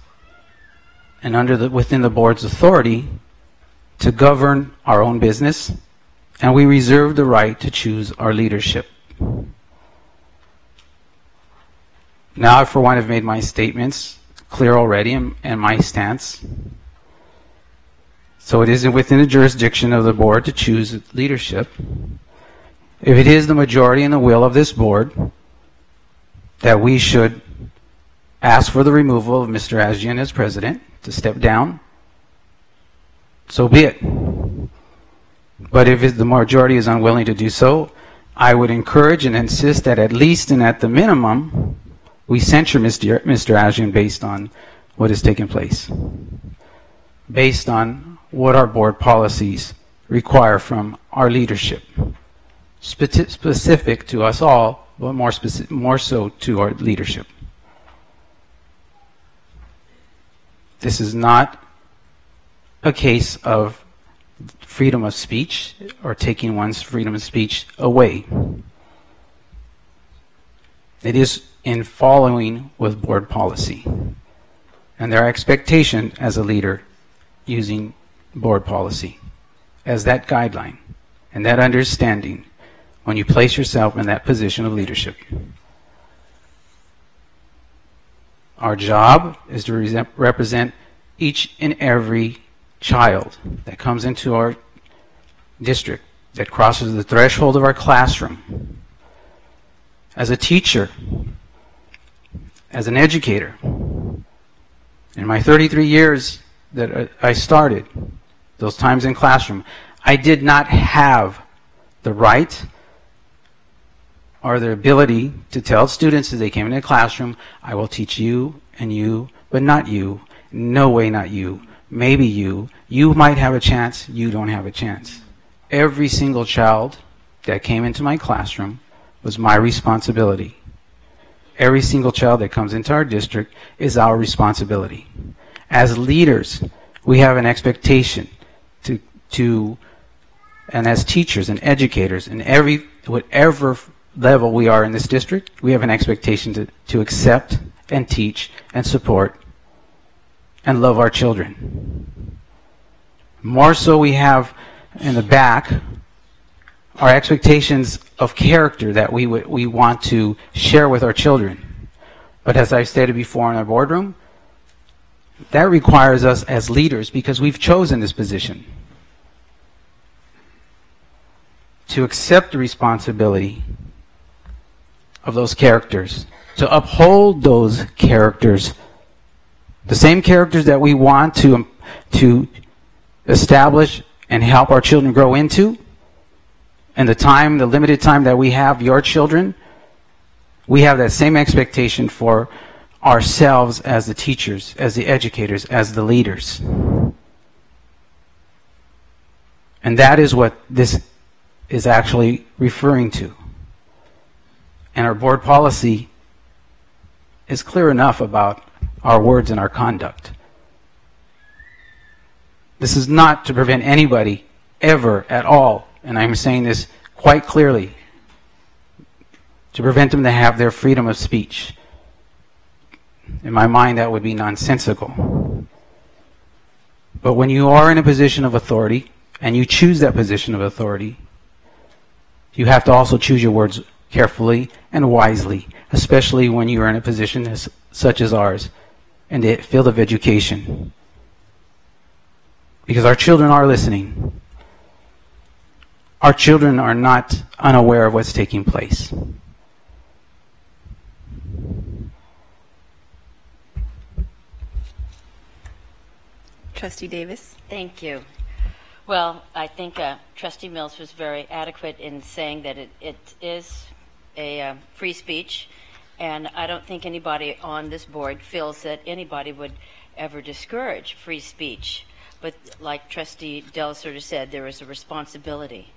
and within the board's authority to govern our own business, and we reserve the right to choose our leadership. Now I for one have made my statements clear already and my stance. So it isn't within the jurisdiction of the board to choose leadership. If it is the majority and the will of this board that we should ask for the removal of Mr. Ajian as president to step down, so be it. But if the majority is unwilling to do so, I would encourage and insist that at least and at the minimum, we censure Mr. Ajian based on what has taken place, based on what our board policies require from our leadership, specific to us all, but more so to our leadership. This is not a case of freedom of speech or taking one's freedom of speech away. It is in following with board policy and their expectation as a leader using board policy as that guideline and that understanding when you place yourself in that position of leadership. Our job is to represent each and every child that comes into our district, that crosses the threshold of our classroom. As a teacher, as an educator, in my 33 years that I started, those times in classroom, I did not have the right or the ability to tell students as they came into the classroom, I will teach you and you, but not you. No way not you. Maybe you. You might have a chance. You don't have a chance. Every single child that came into my classroom was my responsibility. Every single child that comes into our district is our responsibility. As leaders, we have an expectation to And as teachers and educators in whatever level we are in this district, we have an expectation to accept and teach and support and love our children. More so we have in the back our expectations of character that we want to share with our children. But as I stated before in our boardroom, that requires us as leaders, because we've chosen this position, to accept the responsibility of those characters, to uphold those characters, the same characters that we want to establish and help our children grow into. And the limited time that we have your children, we have that same expectation for ourselves as the teachers, as the educators, as the leaders. And that is what this is actually referring to. And our board policy is clear enough about our words and our conduct. This is not to prevent anybody ever at all, and I'm saying this quite clearly, to prevent them to have their freedom of speech. In my mind, that would be nonsensical. But when you are in a position of authority, and you choose that position of authority, you have to also choose your words carefully and wisely, especially when you are in a position such as ours in the field of education. Because our children are listening. Our children are not unaware of what's taking place. Trustee Davis. Thank you. Well, I think Trustee Mills was very adequate in saying that it is a free speech, and I don't think anybody on this board feels that anybody would ever discourage free speech. But like Trustee Delasorda said, there is a responsibility.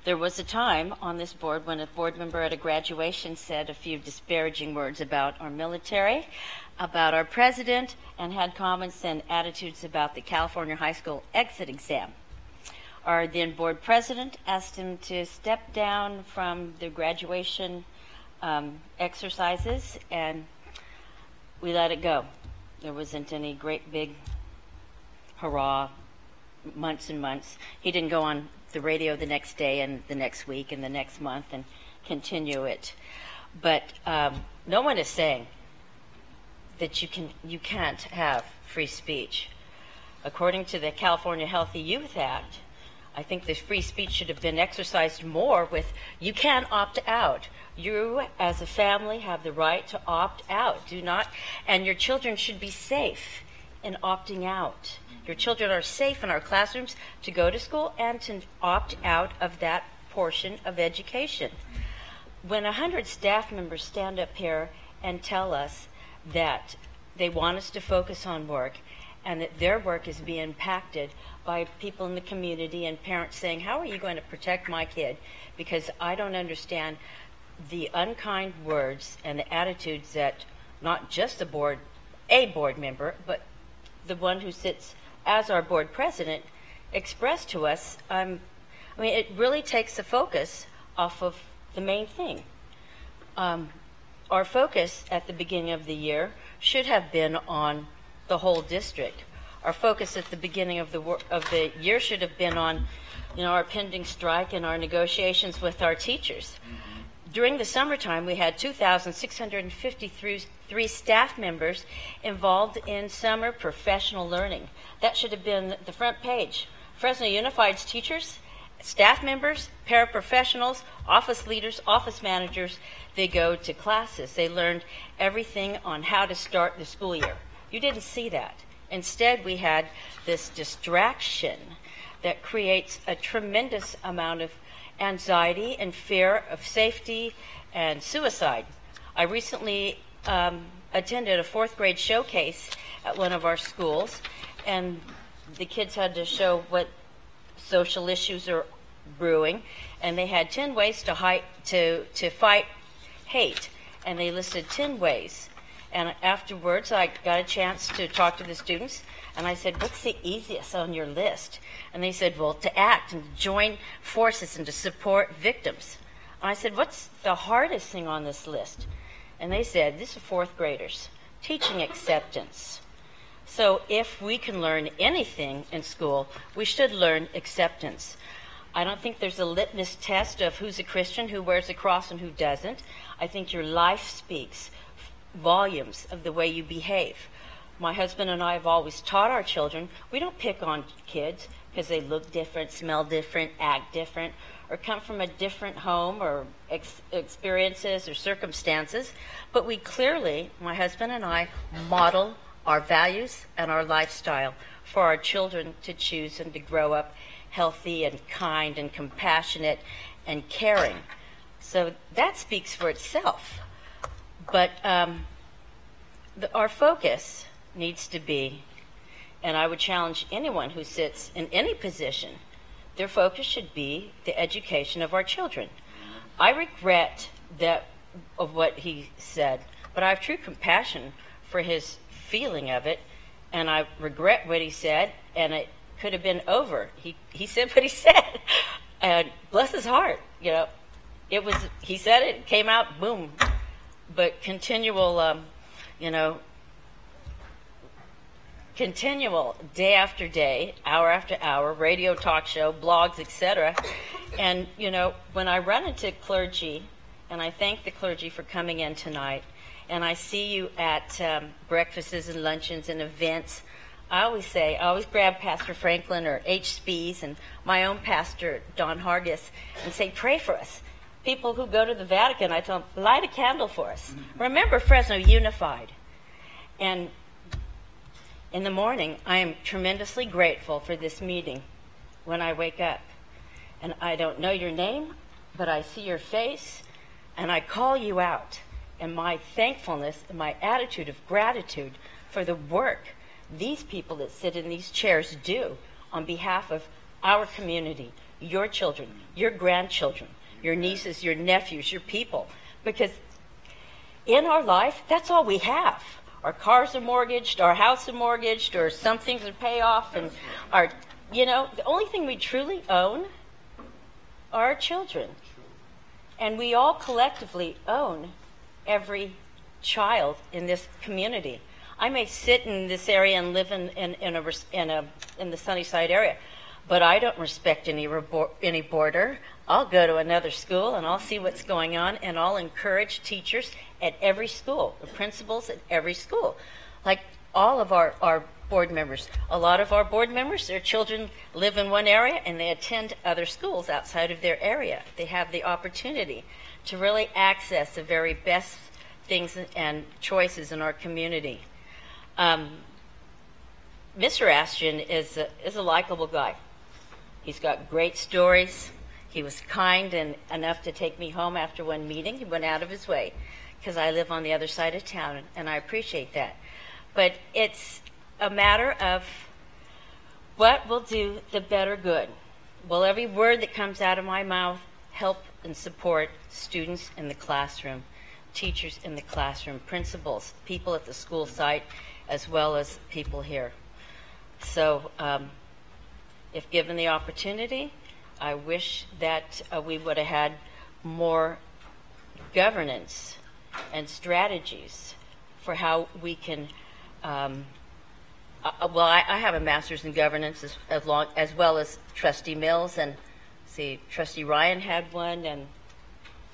There was a time on this board when a board member at a graduation said a few disparaging words about our military, about our president, and had comments and attitudes about the California high school exit exam. Our then board president asked him to step down from the graduation exercises, and we let it go. There wasn't any great big hurrah, months and months. He didn't go on the radio the next day and the next week and the next month and continue it. But no one is saying that you can't have free speech. According to the California Healthy Youth Act, I think this free speech should have been exercised more with, you can opt out. You, as a family, have the right to opt out. Do not, and your children should be safe in opting out. Your children are safe in our classrooms to go to school and to opt out of that portion of education. When 100 staff members stand up here and tell us that they want us to focus on work and that their work is being impacted by people in the community and parents saying, how are you going to protect my kid? Because I don't understand the unkind words and the attitudes that not just a board member, but the one who sits as our board president expressed to us. I mean, it really takes the focus off of the main thing. Our focus at the beginning of the year should have been on the whole district. Our focus at the beginning of the year should have been on, our pending strike and our negotiations with our teachers. During the summertime, we had 2,653 staff members involved in summer professional learning. That should have been the front page. Fresno Unified's teachers, staff members, paraprofessionals, office leaders, office managers, they go to classes. They learned everything on how to start the school year. You didn't see that. Instead, we had this distraction that creates a tremendous amount of anxiety and fear of safety and suicide. I recently attended a fourth grade showcase at one of our schools, and the kids had to show what social issues are brewing, and they had 10 ways to fight hate, and they listed 10 ways. And afterwards, I got a chance to talk to the students, and I said, what's the easiest on your list? And they said, well, to act and to join forces and to support victims. And I said, what's the hardest thing on this list? And they said, this is fourth graders, teaching acceptance. So if we can learn anything in school, we should learn acceptance. I don't think there's a litmus test of who's a Christian, who wears a cross, and who doesn't. I think your life speaks volumes of the way you behave. My husband and I have always taught our children, we don't pick on kids because they look different, smell different, act different, or come from a different home or experiences or circumstances. But we clearly, my husband and I, model our values and our lifestyle for our children to choose and to grow up healthy and kind and compassionate and caring. So that speaks for itself. But our focus needs to be, and I would challenge anyone who sits in any position, their focus should be the education of our children. I regret that of what he said, but I have true compassion for his feeling of it, and I regret what he said, and it could have been over. He said what he said, and bless his heart, you know, he said it came out, boom. But continual, continual day after day, hour after hour, radio, talk show, blogs, etc. And, when I run into clergy, and I thank the clergy for coming in tonight, and I see you at breakfasts and luncheons and events, I always grab Pastor Franklin or H. Spees and my own pastor, Don Hargis, and say, pray for us. People who go to the Vatican, I tell them, light a candle for us. Remember Fresno unified. And in the morning, I am tremendously grateful for this meeting when I wake up. And I don't know your name, but I see your face, and I call you out. And my thankfulness and my attitude of gratitude for the work these people that sit in these chairs do on behalf of our community, your children, your grandchildren, your nieces, your nephews, your people. Because in our life, that's all we have. Our cars are mortgaged, our house is mortgaged, or some things are paid off, and the only thing we truly own are our children. And we all collectively own every child in this community. I may sit in this area and live in the Sunnyside area, but I don't respect any border. I'll go to another school and I'll see what's going on, and I'll encourage teachers at every school, the principals at every school, like all of our board members. A lot of our board members, their children live in one area and they attend other schools outside of their area. They have the opportunity to really access the very best things and choices in our community. Mr. Ashton is a likable guy. He's got great stories. He was kind and enough to take me home after one meeting. He went out of his way because I live on the other side of town, and I appreciate that. But it's a matter of what will do the better good. Will every word that comes out of my mouth help and support students in the classroom, teachers in the classroom, principals, people at the school site, as well as people here? So if given the opportunity, I wish that we would have had more governance and strategies for how we can I have a master's in governance as well as Trustee Mills, and Trustee Ryan had one, and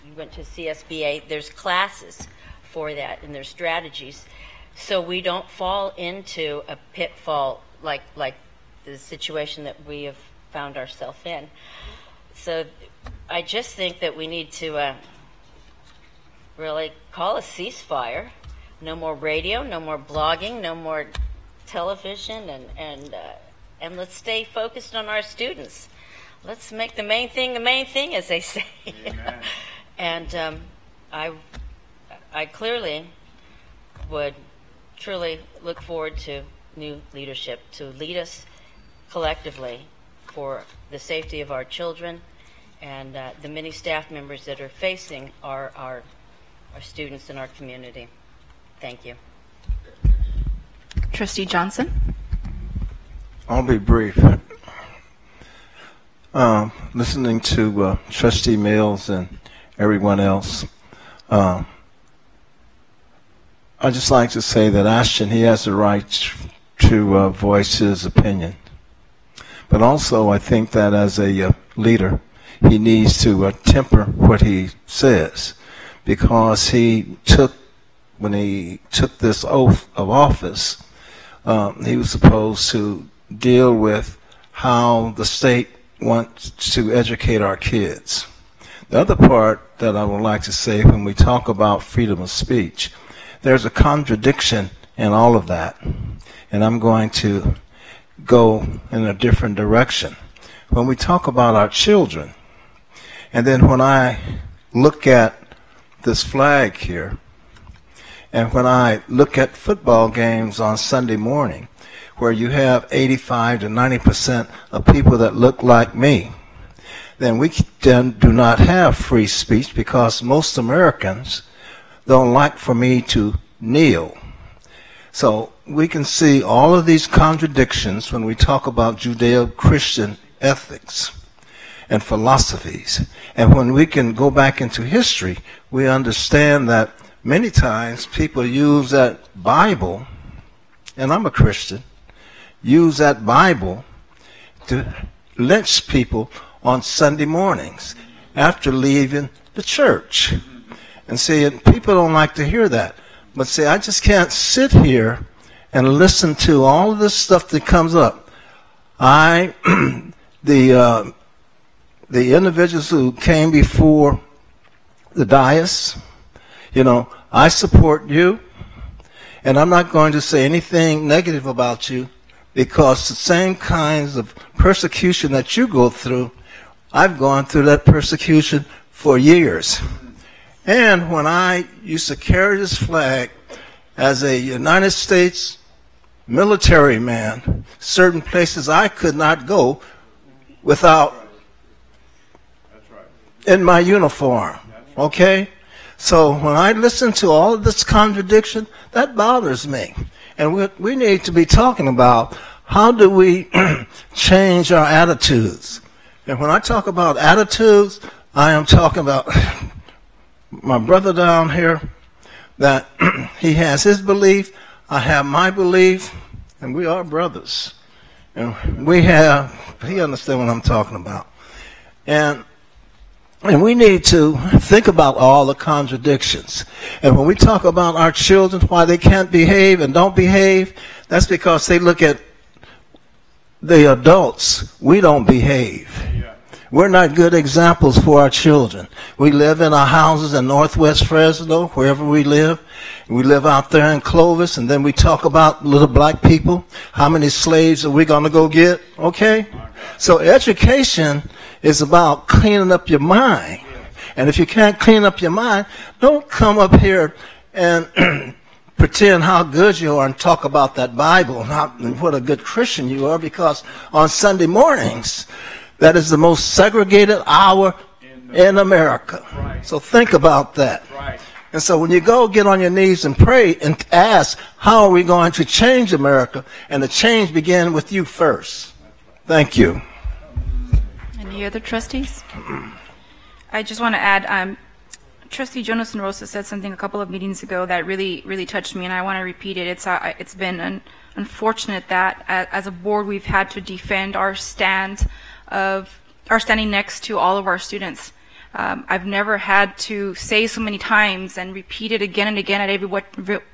you went to CSBA. There's classes for that, and there's strategies, so we don't fall into a pitfall like the situation that we have found ourselves in. So I just think that we need to really call a ceasefire. No more radio, no more blogging, no more television, and let's stay focused on our students. Let's make the main thing, as they say. And I clearly would truly look forward to new leadership to lead us collectively for the safety of our children and the many staff members that are facing our students in our community. Thank you. Trustee Johnson. I'll be brief. Listening to Trustee Mills and everyone else, I'd just like to say that Ashton, he has the right to voice his opinion. But also, I think that as a leader, he needs to temper what he says, because when he took this oath of office, he was supposed to deal with how the state wants to educate our kids. The other part that I would like to say, when we talk about freedom of speech, there's a contradiction in all of that, and I'm going to go in a different direction. When we talk about our children, and then when I look at this flag here, and when I look at football games on Sunday morning, where you have 85 to 90% of people that look like me, then we then do not have free speech, because most Americans don't like for me to kneel. So we can see all of these contradictions when we talk about Judeo-Christian ethics and philosophies. And when we can go back into history, we understand that many times people use that Bible, and I'm a Christian, use that Bible to lynch people on Sunday mornings after leaving the church. And see, people don't like to hear that. But see, I just can't sit here and listen to all of this stuff that comes up. The individuals who came before the dais, I support you, and I'm not going to say anything negative about you, because the same kinds of persecution that you go through, I've gone through that persecution for years. And when I used to carry this flag as a United States military man, certain places I could not go without in my uniform, okay? So when I listen to all of this contradiction, that bothers me. And we need to be talking about, how do we change our attitudes? And when I talk about attitudes, I am talking about my brother down here, that he has his belief, I have my belief, and we are brothers. And he understands what I'm talking about. And we need to think about all the contradictions. And when we talk about our children, why they can't behave and don't behave, that's because they look at the adults. We don't behave. We're not good examples for our children. We live in our houses in Northwest Fresno, wherever we live. We live out there in Clovis, and then we talk about little black people. How many slaves are we going to go get? Okay? So education is about cleaning up your mind. And if you can't clean up your mind, don't come up here and pretend how good you are and talk about that Bible and what a good Christian you are, because on Sunday mornings, that is the most segregated hour in America. Right. So think about that. Right. And so when you go, get on your knees and pray and ask, how are we going to change America? And the change begins with you first. Thank you. Any other trustees? I just want to add, Trustee Jonas and Rosa said something a couple of meetings ago that really, really touched me, and I want to repeat it. It's been unfortunate that as a board we've had to defend our standing next to all of our students. I've never had to say so many times and repeat it again and again at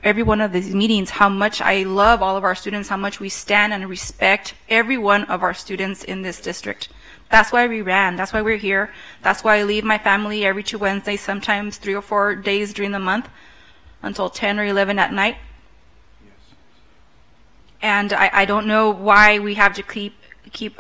every one of these meetings how much I love all of our students, how much we stand and respect every one of our students in this district. That's why we ran. That's why we're here. That's why I leave my family every 2 Wednesdays, sometimes 3 or 4 days during the month until 10 or 11 at night. And I don't know why we have to keep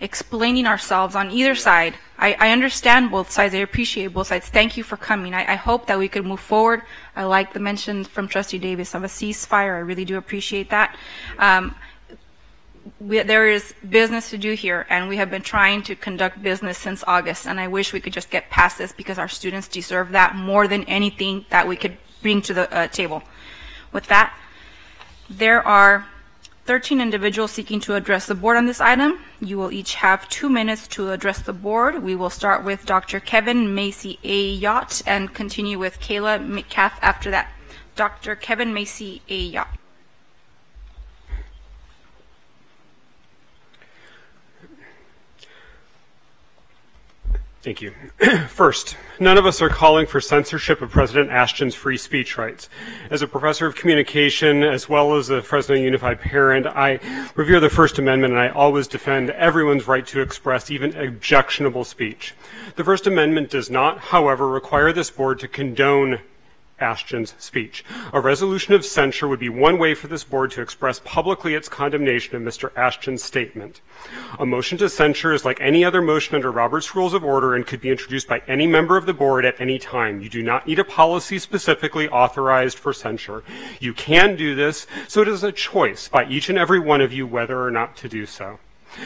explaining ourselves on either side. I understand both sides. I appreciate both sides. Thank you for coming. I hope that we could move forward. I like the mention from Trustee Davis of a ceasefire. I really do appreciate that. There is business to do here, and we have been trying to conduct business since August, and I wish we could just get past this, because our students deserve that more than anything that we could bring to the table. With that, There are 13 individuals seeking to address the board on this item. You will each have 2 minutes to address the board. We will start with Dr. Kevin Macy A. Yacht and continue with Kayla Metcalf after that. Dr. Kevin Macy A. Yacht. Thank you. First, none of us are calling for censorship of President Ashton's free speech rights. As a professor of communication, as well as a Fresno Unified parent, I revere the First Amendment, and I always defend everyone's right to express even objectionable speech. The First Amendment does not, however, require this board to condone Ashton's speech. A resolution of censure would be one way for this board to express publicly its condemnation of Mr. Ashton's statement. A motion to censure is like any other motion under Robert's Rules of Order and could be introduced by any member of the board at any time. You do not need a policy specifically authorized for censure. You can do this, so it is a choice by each and every one of you whether or not to do so.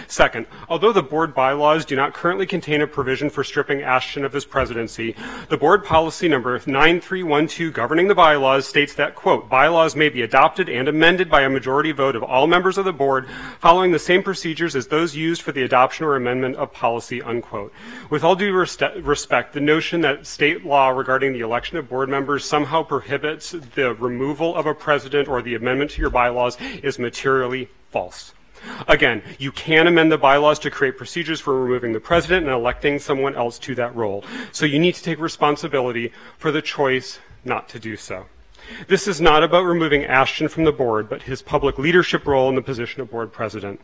Second, although the board bylaws do not currently contain a provision for stripping Ashton of his presidency, the board policy number 9312 governing the bylaws states that, quote, bylaws may be adopted and amended by a majority vote of all members of the board following the same procedures as those used for the adoption or amendment of policy, unquote. With all due respect, the notion that state law regarding the election of board members somehow prohibits the removal of a president or the amendment to your bylaws is materially false. Again, you can amend the bylaws to create procedures for removing the president and electing someone else to that role. So you need to take responsibility for the choice not to do so. This is not about removing Ashton from the board, but his public leadership role in the position of board president.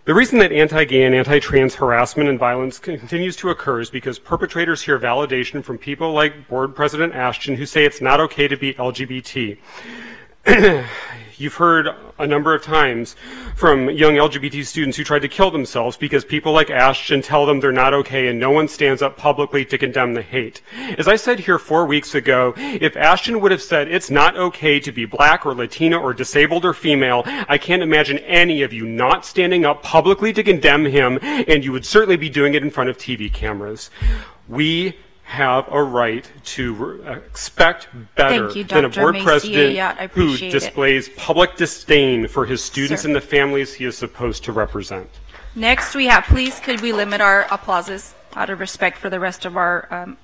The reason that anti-gay and anti-trans harassment and violence continues to occur is because perpetrators hear validation from people like board president Ashton who say it's not okay to be LGBT. You've heard a number of times from young LGBT students who tried to kill themselves because people like Ashton tell them they're not okay and no one stands up publicly to condemn the hate. As I said here 4 weeks ago, if Ashton would have said it's not okay to be black or Latina or disabled or female, I can't imagine any of you not standing up publicly to condemn him, and you would certainly be doing it in front of TV cameras. We have a right to expect better than a board president who displays public disdain for his students and the families he is supposed to represent. Next we have, please could we limit our applauses out of respect for the rest of our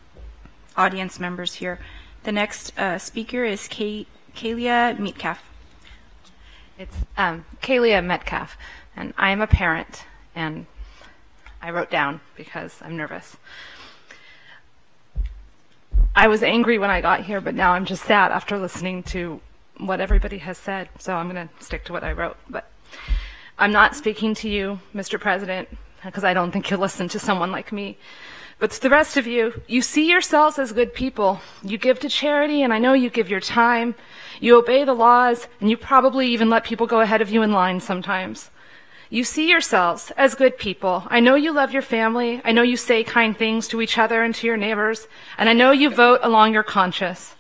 audience members here. The next speaker is Kalia Metcalf. It's Kalia Metcalf, and I am a parent, and I wrote down because I'm nervous. I was angry when I got here, but now I'm just sad after listening to what everybody has said, so I'm going to stick to what I wrote. But I'm not speaking to you, Mr. President, because I don't think you'll listen to someone like me. But to the rest of you, you see yourselves as good people. You give to charity, and I know you give your time. You obey the laws, and you probably even let people go ahead of you in line sometimes. You see yourselves as good people. I know you love your family. I know you say kind things to each other and to your neighbors. And I know you vote along your conscience.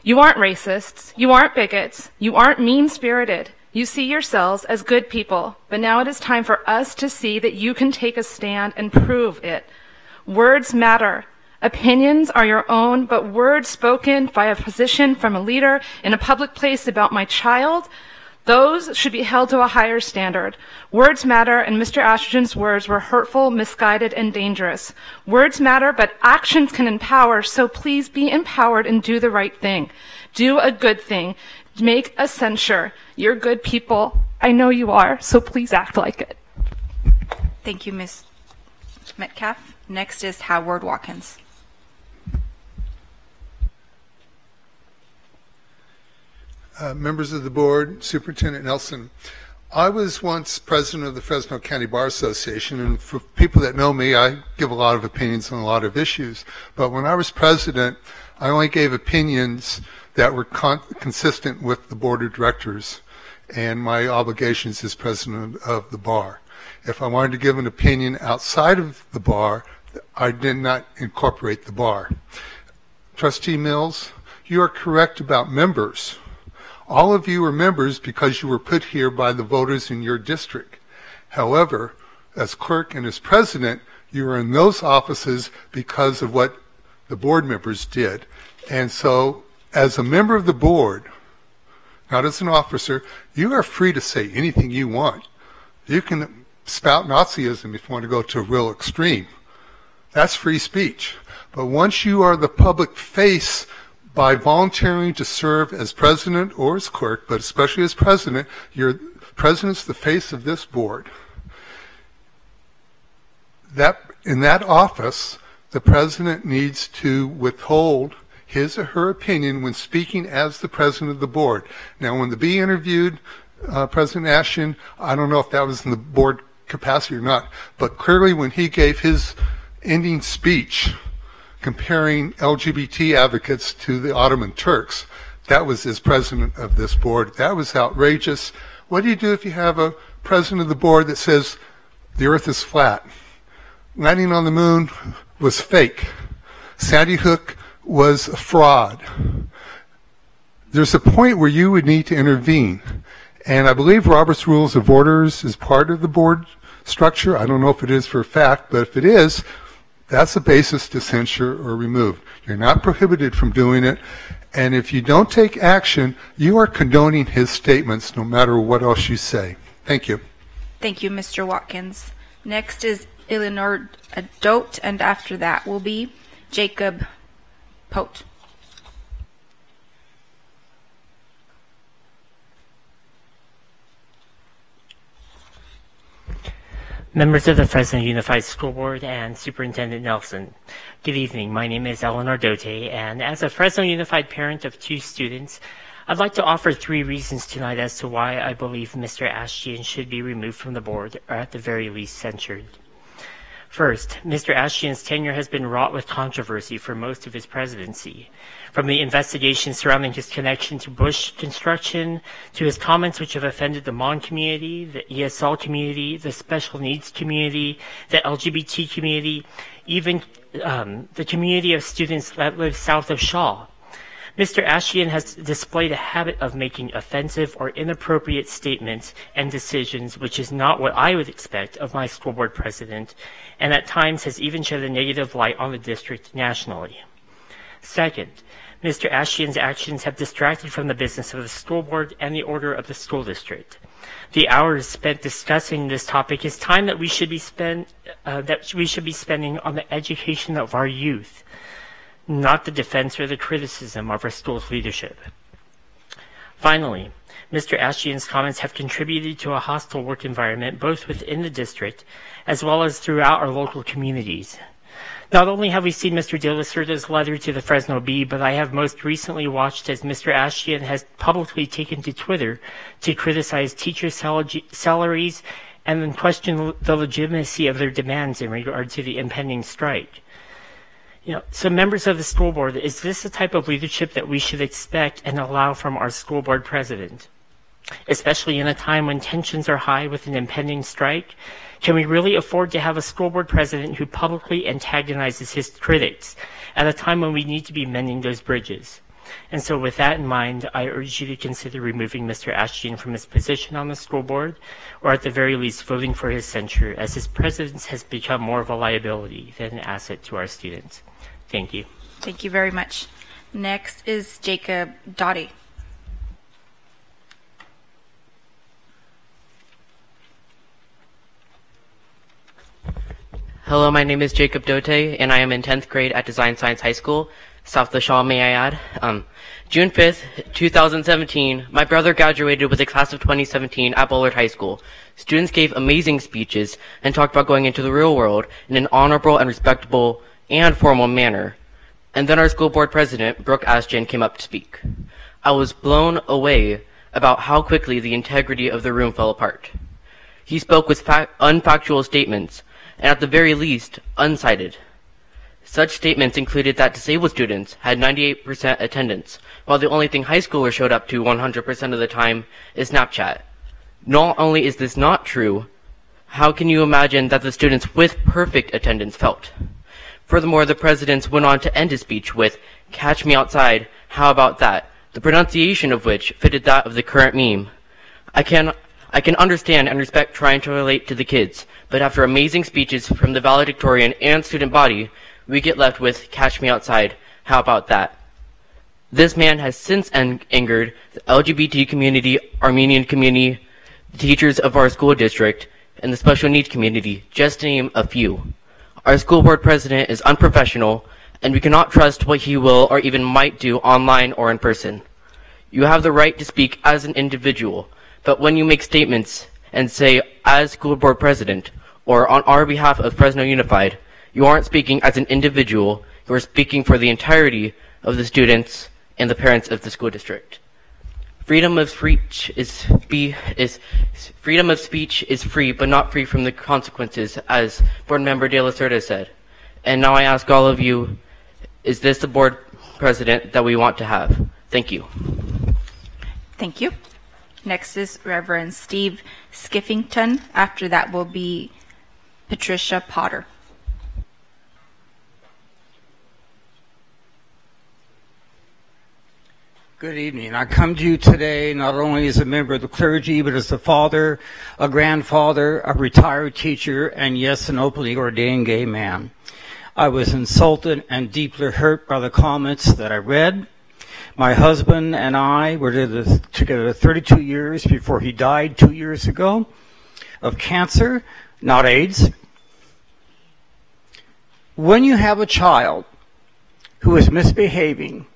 You aren't racists. You aren't bigots. You aren't mean-spirited. You see yourselves as good people. But now it is time for us to see that you can take a stand and prove it. Words matter. Opinions are your own, but words spoken by a position from a leader in a public place about my child, those should be held to a higher standard. Words matter, and Mr. Ashton's words were hurtful, misguided, and dangerous. Words matter, but actions can empower, so please be empowered and do the right thing. Do a good thing. Make a censure. You're good people. I know you are, so please act like it. Thank you, Ms. Metcalf. Next is Howard Watkins. Members of the board, Superintendent Nelson, I was once president of the Fresno County Bar Association, and for people that know me, I give a lot of opinions on a lot of issues. But when I was president, I only gave opinions that were consistent with the board of directors and my obligations as president of the bar. If I wanted to give an opinion outside of the bar, I did not incorporate the bar. Trustee Mills, you are correct about members. All of you are members because you were put here by the voters in your district. However, as clerk and as president, you are in those offices because of what the board members did. And so, as a member of the board, not as an officer. You are free to say anything you want. You can spout Nazism if you want to go to a real extreme. That's free speech. But once you are the public face by volunteering to serve as president or as clerk, but especially as president, president's the face of this board. In that office, the president needs to withhold his or her opinion when speaking as the president of the board. Now, when the Bee interviewed President Ashton, I don't know if that was in the board capacity or not, but clearly when he gave his ending speech comparing LGBT advocates to the Ottoman Turks, that was as president of this board. That was outrageous. What do you do if you have a president of the board that says the earth is flat? Landing on the moon was fake. Sandy Hook was a fraud. There's a point where you would need to intervene. And I believe Robert's Rules of Orders is part of the board structure. I don't know if it is for a fact, but if it is, that's a basis to censure or remove. You're not prohibited from doing it. And if you don't take action, you are condoning his statements no matter what else you say. Thank you. Thank you, Mr. Watkins. Next is Eleanor Dote, and after that will be Jacob Pote. Members of the Fresno Unified School Board and Superintendent Nelson, good evening. My name is Eleanor Dote, and as a Fresno Unified parent of 2 students, I'd like to offer 3 reasons tonight as to why I believe Mr. Ashtian should be removed from the board, or at the very least censured. First, Mr. Ashtian's tenure has been wrought with controversy for most of his presidency. From the investigation surrounding his connection to Bush construction, to his comments which have offended the Hmong community, the ESL community, the special needs community, the LGBT community, even the community of students that live south of Shaw. Mr. Ashtian has displayed a habit of making offensive or inappropriate statements and decisions, which is not what I would expect of my school board president, and at times has even shed a negative light on the district nationally. Second, Mr. Ashtian's actions have distracted from the business of the school board and the order of the school district. The hours spent discussing this topic is time that we should be spending on the education of our youth, not the defense or the criticism of our school's leadership. Finally, Mr. Ashtian's comments have contributed to a hostile work environment both within the district as well as throughout our local communities. Not only have we seen Mr. De La Cerda's letter to the Fresno Bee, but I have most recently watched as Mr. Ashtian has publicly taken to Twitter to criticize teacher salaries and then question the legitimacy of their demands in regard to the impending strike. So members of the school board, is this the type of leadership that we should expect and allow from our school board president? Especially in a time when tensions are high with an impending strike, can we really afford to have a school board president who publicly antagonizes his critics at a time when we need to be mending those bridges? And so with that in mind, I urge you to consider removing Mr. Ashtian from his position on the school board, or at the very least voting for his censure, as his presence has become more of a liability than an asset to our students. Thank you. Thank you very much. Next is Jacob Dottie. Hello, my name is Jacob Dote, and I am in 10th grade at Design Science High School, south of Shaw, may I add. June 5th, 2017, my brother graduated with the class of 2017 at Bullard High School. Students gave amazing speeches and talked about going into the real world in an honorable and respectable and formal manner. And then our school board president, Brooke Ashton, came up to speak. I was blown away about how quickly the integrity of the room fell apart. He spoke with unfactual statements, and at the very least, unsighted. Such statements included that disabled students had 98% attendance, while the only thing high schoolers showed up to 100% of the time is Snapchat. Not only is this not true, how can you imagine that the students with perfect attendance felt? Furthermore, the president went on to end his speech with, "Catch me outside, how about that?" the pronunciation of which fitted that of the current meme. I can understand and respect trying to relate to the kids, but after amazing speeches from the valedictorian and student body, we get left with, "Catch me outside, how about that?" This man has since angered the LGBT community, Armenian community, the teachers of our school district, and the special needs community, just to name a few. Our school board president is unprofessional, and we cannot trust what he will or even might do online or in person. You have the right to speak as an individual, but when you make statements and say, as school board president, or on our behalf of Fresno Unified, you aren't speaking as an individual, you are speaking for the entirety of the students and the parents of the school district. Freedom of speech is free, but not free from the consequences, as Board Member De La Cerda said. And now I ask all of you, is this the board president that we want to have? Thank you. Thank you. Next is Reverend Steve Skiffington. After that will be Patricia Potter. Good evening. I come to you today not only as a member of the clergy, but as a father, a grandfather, a retired teacher, and yes, an openly ordained gay man. I was insulted and deeply hurt by the comments that I read. My husband and I were together 32 years before he died 2 years ago of cancer, not AIDS. When you have a child who is misbehaving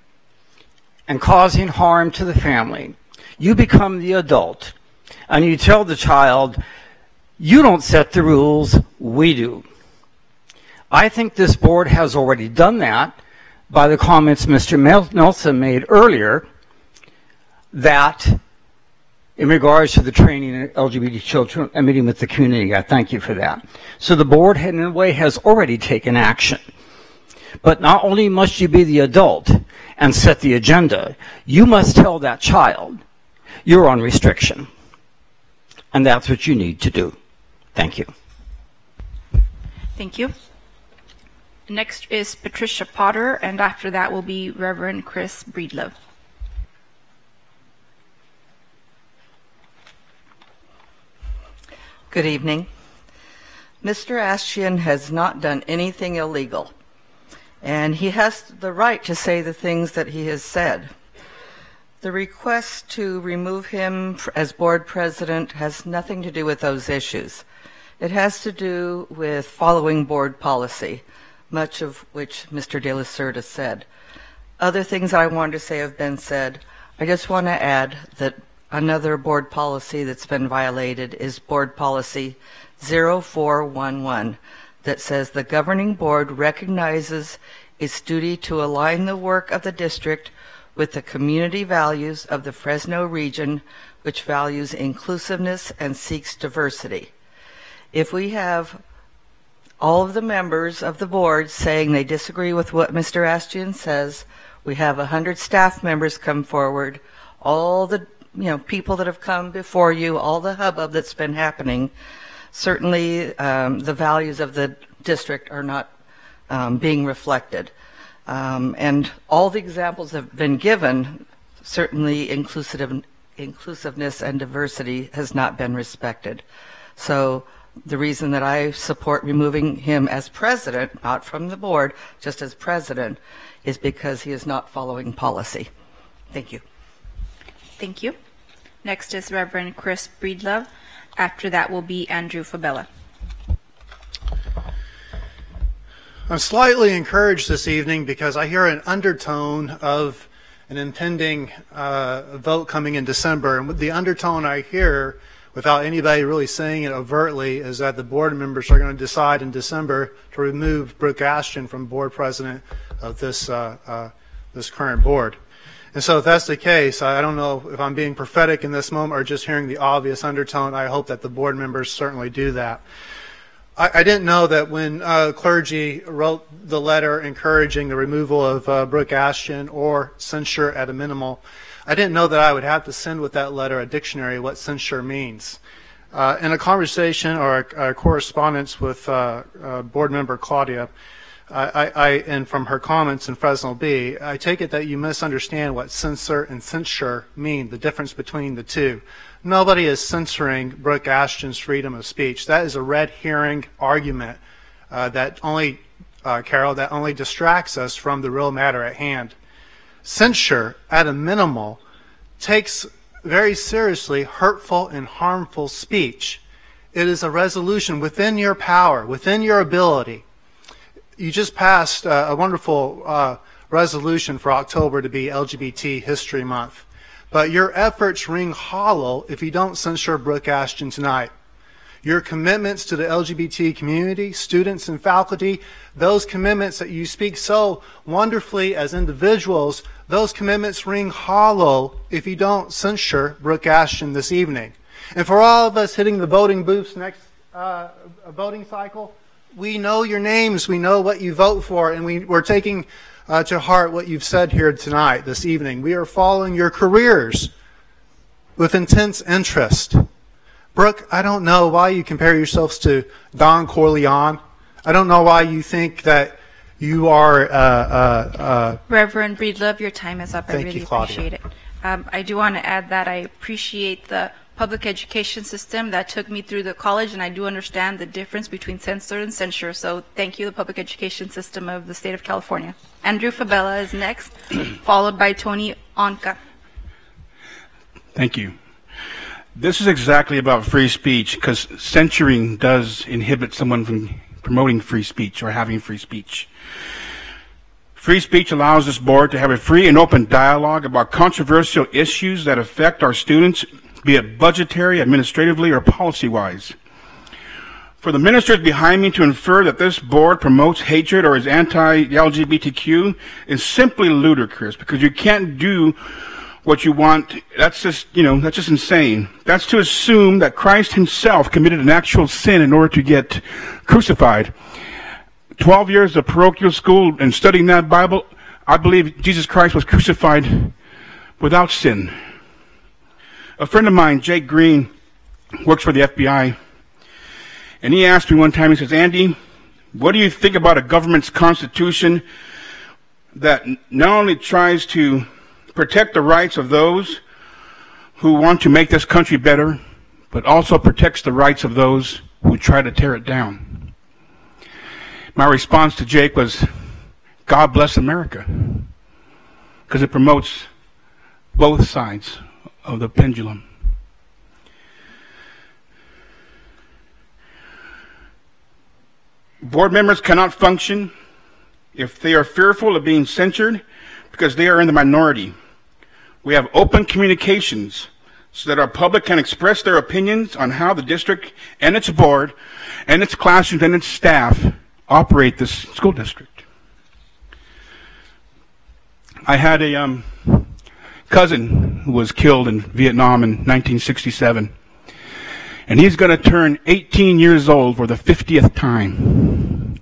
and causing harm to the family, you become the adult and you tell the child, you don't set the rules, we do. I think this board has already done that by the comments Mr. Nelson made earlier, that in regards to the training of LGBT children and meeting with the community. I thank you for that. So the board in a way has already taken action. But not only must you be the adult and set the agenda, you must tell that child you're on restriction. And that's what you need to do. Thank you. Thank you. Next is Patricia Potter, and after that will be Reverend Chris Breedlove. Good evening. Mr. Ashtian has not done anything illegal, and he has the right to say the things that he has said. The request to remove him as board president has nothing to do with those issues. It has to do with following board policy, much of which Mr. De La Cerda said. Other things I wanted to say have been said. I just want to add that another board policy that's been violated is board policy 0411 that says the governing board recognizes its duty to align the work of the district with the community values of the Fresno region, which values inclusiveness and seeks diversity. If we have all of the members of the board saying they disagree with what Mr. Ashtian says, we have 100 staff members come forward, all the people that have come before you, all the hubbub that's been happening, certainly the values of the district are not being reflected. And all the examples have been given, certainly inclusiveness and diversity has not been respected. So the reason that I support removing him as president, not from the board, just as president, is because he is not following policy. Thank you. Thank you. Next is Reverend Chris Breedlove. After that will be Andrew Fabella. I'm slightly encouraged this evening because I hear an undertone of an impending vote coming in December. And the undertone I hear, without anybody really saying it overtly, is that the board members are going to decide in December to remove Brooke Ashton from board president of this current board. And so if that's the case, I don't know if I'm being prophetic in this moment or just hearing the obvious undertone. I hope that the board members certainly do that. I didn't know that when clergy wrote the letter encouraging the removal of Brooke Ashton or censure at a minimal, I didn't know that I would have to send with that letter a dictionary what censure means. In a conversation or a correspondence with board member Claudia, and from her comments in Fresno B, I take it that you misunderstand what censor and censure mean, the difference between the two. Nobody is censoring Brooke Ashton's freedom of speech. That is a red herring argument that only, Carol, that only distracts us from the real matter at hand. censure, at a minimal, takes very seriously hurtful and harmful speech. It is a resolution within your power, within your ability. You just passed a wonderful resolution for October to be LGBT History Month. But your efforts ring hollow if you don't censure Brooke Ashton tonight. Your commitments to the LGBT community, students and faculty, those commitments that you speak so wonderfully as individuals, those commitments ring hollow if you don't censure Brooke Ashton this evening. And for all of us hitting the voting booths next voting cycle, we know your names, we know what you vote for, and we're taking to heart what you've said here tonight, this evening. We are following your careers with intense interest. Brooke, I don't know why you compare yourselves to Don Corleone. I don't know why you think that you are... Reverend Breedlove, your time is up. I Thank really you, Claudia. appreciate it. I do want to add that I appreciate the public education system that took me through the college, and I do understand the difference between censor and censure. So thank you, the public education system of the state of California. Andrew Fabella is next, followed by Tony Onca. Thank you. This is exactly about free speech, because censoring does inhibit someone from promoting free speech or having free speech. Free speech allows this board to have a free and open dialogue about controversial issues that affect our students, be it budgetary, administratively, or policy-wise. For the ministers behind me to infer that this board promotes hatred or is anti-LGBTQ is simply ludicrous, because you can't do what you want. That's just, that's just insane. That's to assume that Christ himself committed an actual sin in order to get crucified. 12 years of parochial school and studying that Bible, I believe Jesus Christ was crucified without sin. A friend of mine, Jake Green, works for the FBI, and he asked me one time, he says, Andy, what do you think about a government's constitution that not only tries to protect the rights of those who want to make this country better, but also protects the rights of those who try to tear it down? My response to Jake was, God bless America, because it promotes both sides of the pendulum. Board members cannot function if they are fearful of being censored because they are in the minority. We have open communications so that our public can express their opinions on how the district and its board and its classrooms and its staff operate this school district. I had a cousin who was killed in Vietnam in 1967. And he's going to turn 18 years old for the 50th time.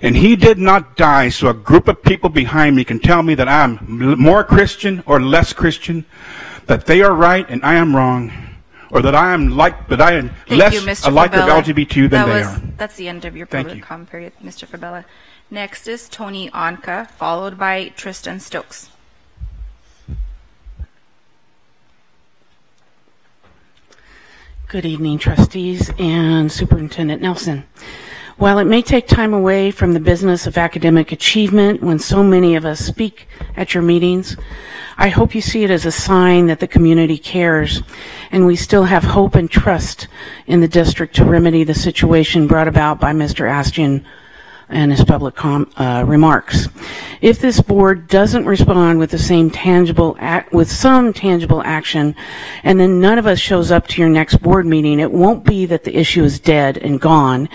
And he did not die so a group of people behind me can tell me that I'm more Christian or less Christian, that they are right and I am wrong, or that I am like, that I am less alike with LGBT than they are. That's the end of your Thank public you. comment period, Mr. Fabella. Next is Tony Onca, followed by Tristan Stokes. Good evening, trustees and Superintendent Nelson. While it may take time away from the business of academic achievement when so many of us speak at your meetings, I hope you see it as a sign that the community cares and we still have hope and trust in the district to remedy the situation brought about by Mr. Ashton and his public remarks. If this board doesn't respond with the same some tangible action, and then none of us shows up to your next board meeting, it won't be that the issue is dead and gone.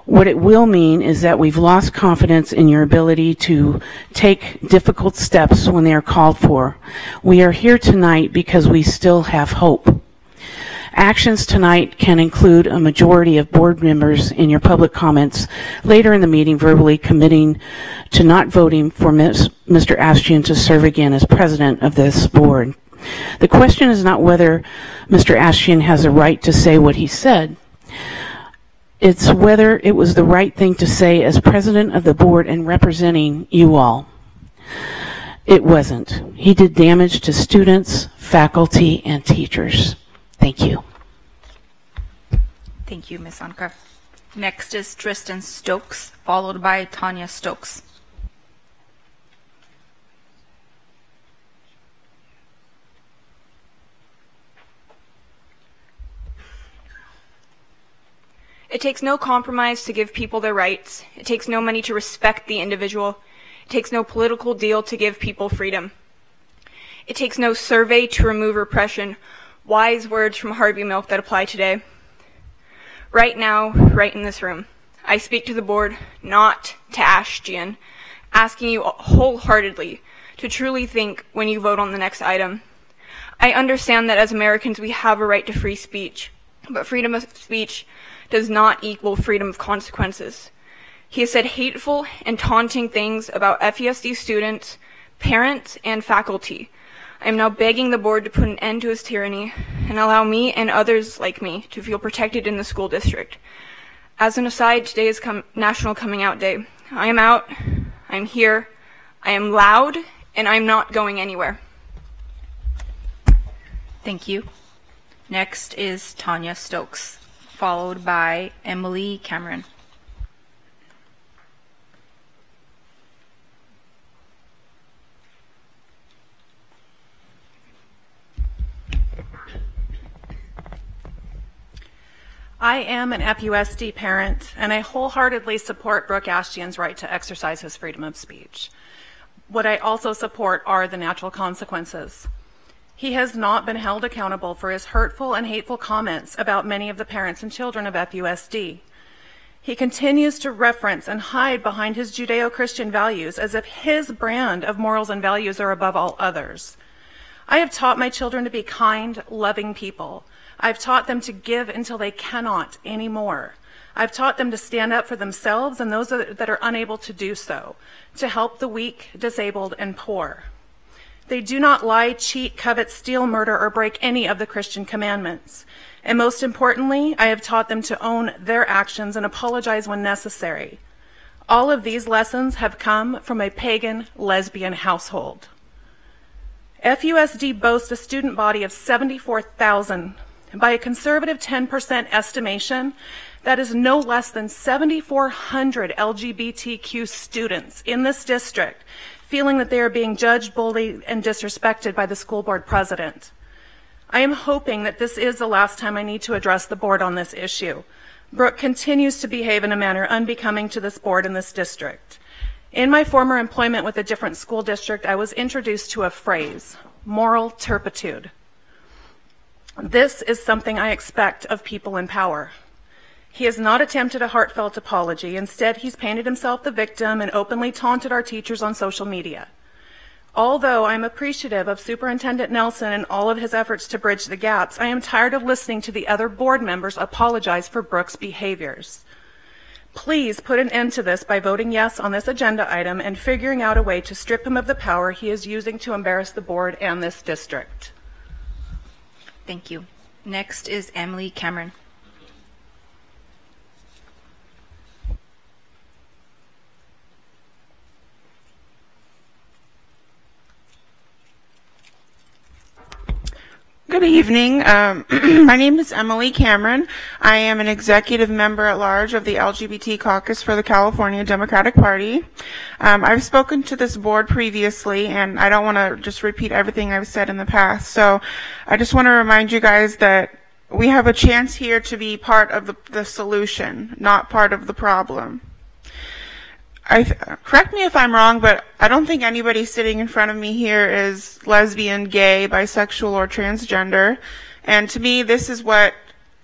What it will mean is that we've lost confidence in your ability to take difficult steps when they are called for. We are here tonight because we still have hope. Actions tonight can include a majority of board members in your public comments later in the meeting verbally committing to not voting for Mr. Ashton to serve again as president of this board. The question is not whether Mr. Ashton has a right to say what he said. It's whether it was the right thing to say as president of the board and representing you all. It wasn't. He did damage to students, faculty, and teachers. Thank you. Thank you, Ms. Onca. Next is Tristan Stokes, followed by Tanya Stokes. It takes no compromise to give people their rights. It takes no money to respect the individual. It takes no political deal to give people freedom. It takes no survey to remove repression. Wise words from Harvey Milk that apply today. Right now, right in this room, I speak to the board, not to Ashtian, asking you wholeheartedly to truly think when you vote on the next item. I understand that as Americans we have a right to free speech, but freedom of speech does not equal freedom of consequences. He has said hateful and taunting things about FUSD students, parents, and faculty. I am now begging the board to put an end to his tyranny and allow me and others like me to feel protected in the school district. As an aside, today is National Coming Out Day. I am out, I'm here, I am loud, and I'm not going anywhere. Thank you. Next is Tanya Stokes, followed by Emily Cameron. I am an FUSD parent, and I wholeheartedly support Brooke Ashtian's right to exercise his freedom of speech. What I also support are the natural consequences. He has not been held accountable for his hurtful and hateful comments about many of the parents and children of FUSD. He continues to reference and hide behind his Judeo-Christian values as if his brand of morals and values are above all others. I have taught my children to be kind, loving people. I've taught them to give until they cannot anymore. I've taught them to stand up for themselves and those that are unable to do so, to help the weak, disabled, and poor. They do not lie, cheat, covet, steal, murder, or break any of the Christian commandments. And most importantly, I have taught them to own their actions and apologize when necessary. All of these lessons have come from a pagan lesbian household. FUSD boasts a student body of 74,000. By a conservative 10% estimation, that is no less than 7,400 LGBTQ students in this district feeling that they are being judged, bullied, and disrespected by the school board president. I am hoping that this is the last time I need to address the board on this issue. Brooke continues to behave in a manner unbecoming to this board in this district. In my former employment with a different school district, I was introduced to a phrase, moral turpitude. This is something I expect of people in power. He has not attempted a heartfelt apology. Instead, he's painted himself the victim and openly taunted our teachers on social media. Although I'm appreciative of Superintendent Nelson and all of his efforts to bridge the gaps, I am tired of listening to the other board members apologize for Brooke's behaviors. Please put an end to this by voting yes on this agenda item and figuring out a way to strip him of the power he is using to embarrass the board and this district. Thank you. Next is Emily Cameron. Good evening. My name is Emily Cameron. I am an executive member at large of the LGBT caucus for the California Democratic Party. I've spoken to this board previously, and I don't want to just repeat everything I've said in the past. So I just want to remind you guys that we have a chance here to be part of the solution, not part of the problem. Correct me if I'm wrong, but I don't think anybody sitting in front of me here is lesbian, gay, bisexual, or transgender. And to me, this is like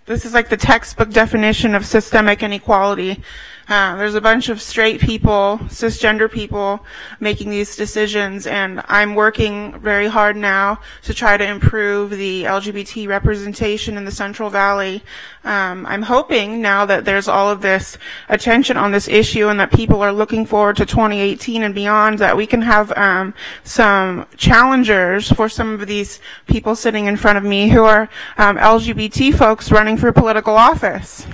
the textbook definition of systemic inequality. There's a bunch of straight people, cisgender people making these decisions, and I'm working very hard now to try to improve the LGBT representation in the Central Valley. I'm hoping now that there's all of this attention on this issue and that people are looking forward to 2018 and beyond, that we can have some challengers for some of these people sitting in front of me who are LGBT folks running for political office.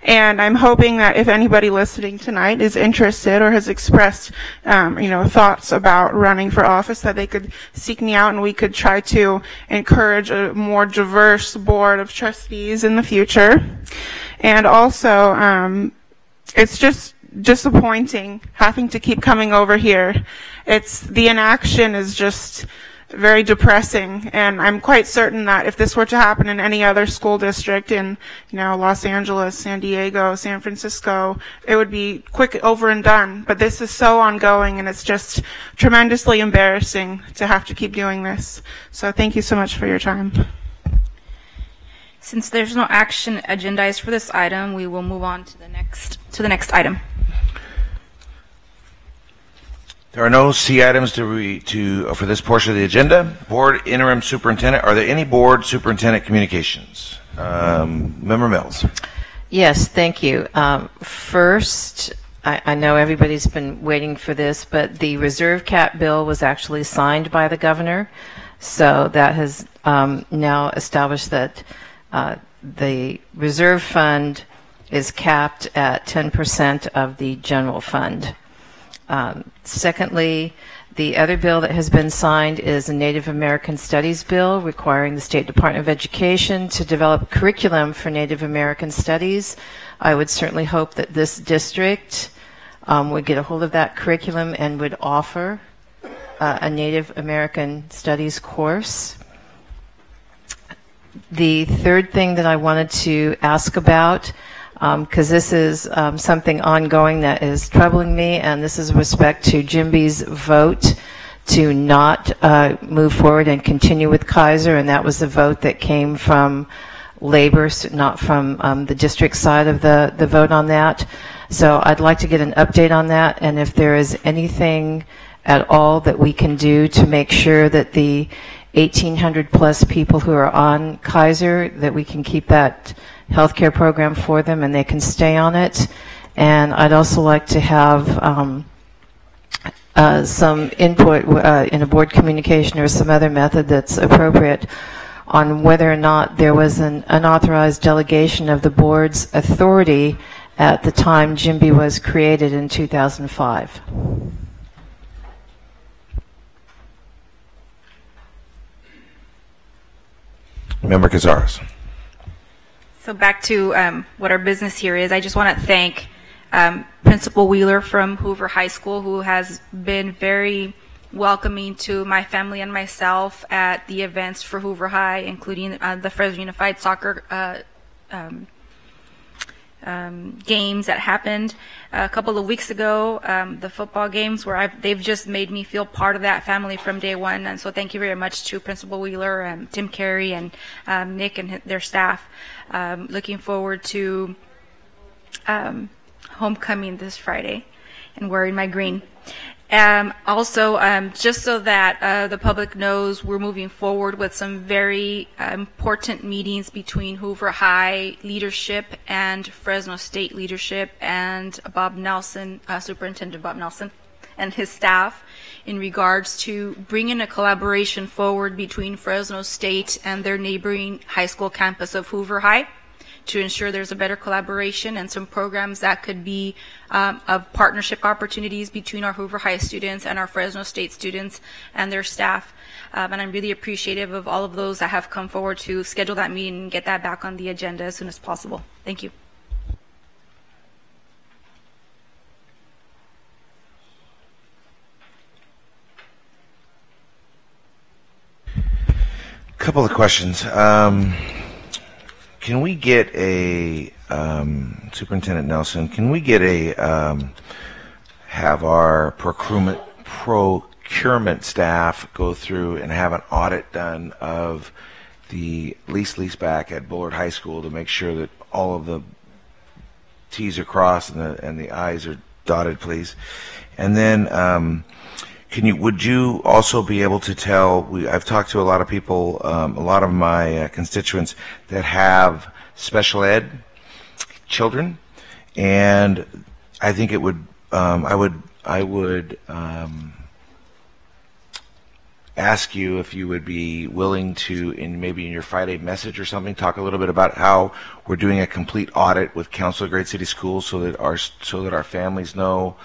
And I'm hoping that if anybody listening tonight is interested or has expressed, thoughts about running for office, that they could seek me out and we could try to encourage a more diverse board of trustees in the future. And also, it's just disappointing having to keep coming over here. The inaction is just very depressing. And I'm quite certain that if this were to happen in any other school district in, Los Angeles, San Diego, San Francisco, it would be quick over and done. But this is so ongoing, and it's just tremendously embarrassing to have to keep doing this. So thank you so much for your time. Since there's no action agendized for this item, we will move on to the next item. There are no C items for this portion of the agenda. Board Interim Superintendent, are there any Board Superintendent communications? Member Mills. Yes, thank you. First, I know everybody's been waiting for this, but the reserve cap bill was actually signed by the governor. So that has now established that the reserve fund is capped at 10% of the general fund. Secondly, the other bill that has been signed is a Native American Studies bill requiring the State Department of Education to develop curriculum for Native American studies. I would certainly hope that this district would get a hold of that curriculum and would offer a Native American Studies course. The third thing that I wanted to ask about, because this is something ongoing that is troubling me, and this is with respect to Jim B's vote to not move forward and continue with Kaiser, and that was the vote that came from labor, not from the district side of the vote on that. So I'd like to get an update on that, and if there is anything at all that we can do to make sure that the 1,800 plus people who are on Kaiser, that we can keep that healthcare program for them and they can stay on it. And I'd also like to have some input in a board communication or some other method that's appropriate on whether or not there was an unauthorized delegation of the board's authority at the time Jim B was created in 2005. Member Cazares. So back to what our business here is, I just want to thank Principal Wheeler from Hoover High School, who has been very welcoming to my family and myself at the events for Hoover High, including the Fresno Unified Soccer games that happened a couple of weeks ago, the football games where they've just made me feel part of that family from day one. And so thank you very much to Principal Wheeler, Tim Carey, and Nick and their staff. Looking forward to homecoming this Friday and wearing my green. Also, just so that the public knows, we're moving forward with some very important meetings between Hoover High leadership and Fresno State leadership and Bob Nelson, Superintendent Bob Nelson, and his staff in regards to bringing a collaboration forward between Fresno State and their neighboring high school campus of Hoover High, to ensure there's a better collaboration and some programs that could be of partnership opportunities between our Hoover High students and our Fresno State students and their staff. And I'm really appreciative of all of those that have come forward to schedule that meeting and get that back on the agenda as soon as possible. Thank you. Couple of questions. Can we get a, Superintendent Nelson, can we get a, have our procurement staff go through and have an audit done of the lease back at Bullard High School to make sure that all of the T's are crossed and the I's are dotted, please? And then, would you also be able to tell, I've talked to a lot of people, a lot of my constituents that have special ed children, and I think it would, I would ask you if you would be willing to, maybe in your Friday message or something, talk a little bit about how we're doing a complete audit with Council of Great City Schools so that our families know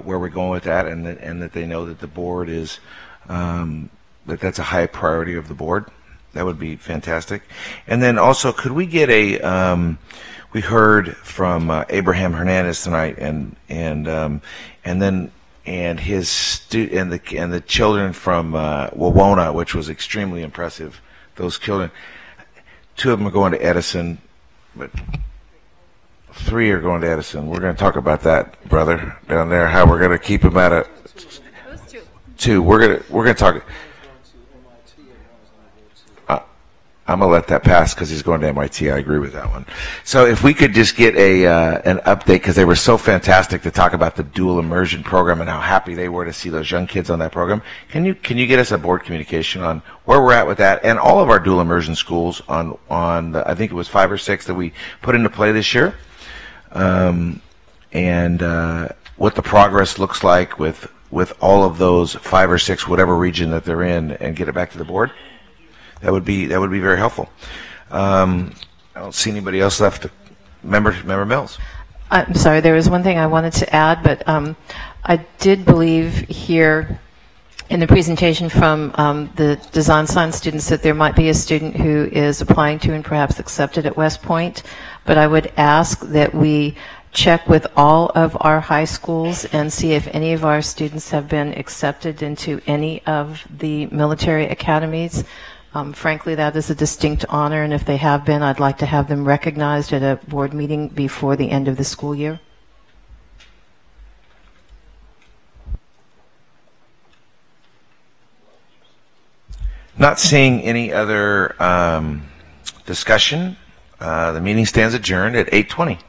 where we're going with that, and that they know that the board is that's a high priority of the board. That would be fantastic. And then also, could we get a? We heard from Abraham Hernandez tonight, and then and and the children from Wawona, which was extremely impressive. Those children, 2 of them are going to Edison, but 3 are going to Edison. We're going to talk about that, brother, down there. How we're going to keep them at a 2. We're going to talk. I'm going to let that pass because he's going to MIT. I agree with that one. So if we could just get an update, because they were so fantastic to talk about the dual immersion program and how happy they were to see those young kids on that program. Can you get us a board communication on where we're at with that and all of our dual immersion schools on I think it was 5 or 6 that we put into play this year, and what the progress looks like with all of those 5 or 6, whatever region that they're in, and get it back to the board? That would be very helpful. I don't see anybody else left. Member Mills. I'm sorry, there was one thing I wanted to add, but I did believe here in the presentation from the design science students that there might be a student who is applying to and perhaps accepted at West Point, but I would ask that we check with all of our high schools and see if any of our students have been accepted into any of the military academies. Frankly, that is a distinct honor, and if they have been, I'd like to have them recognized at a board meeting before the end of the school year. Not seeing any other discussion. The meeting stands adjourned at 8:20.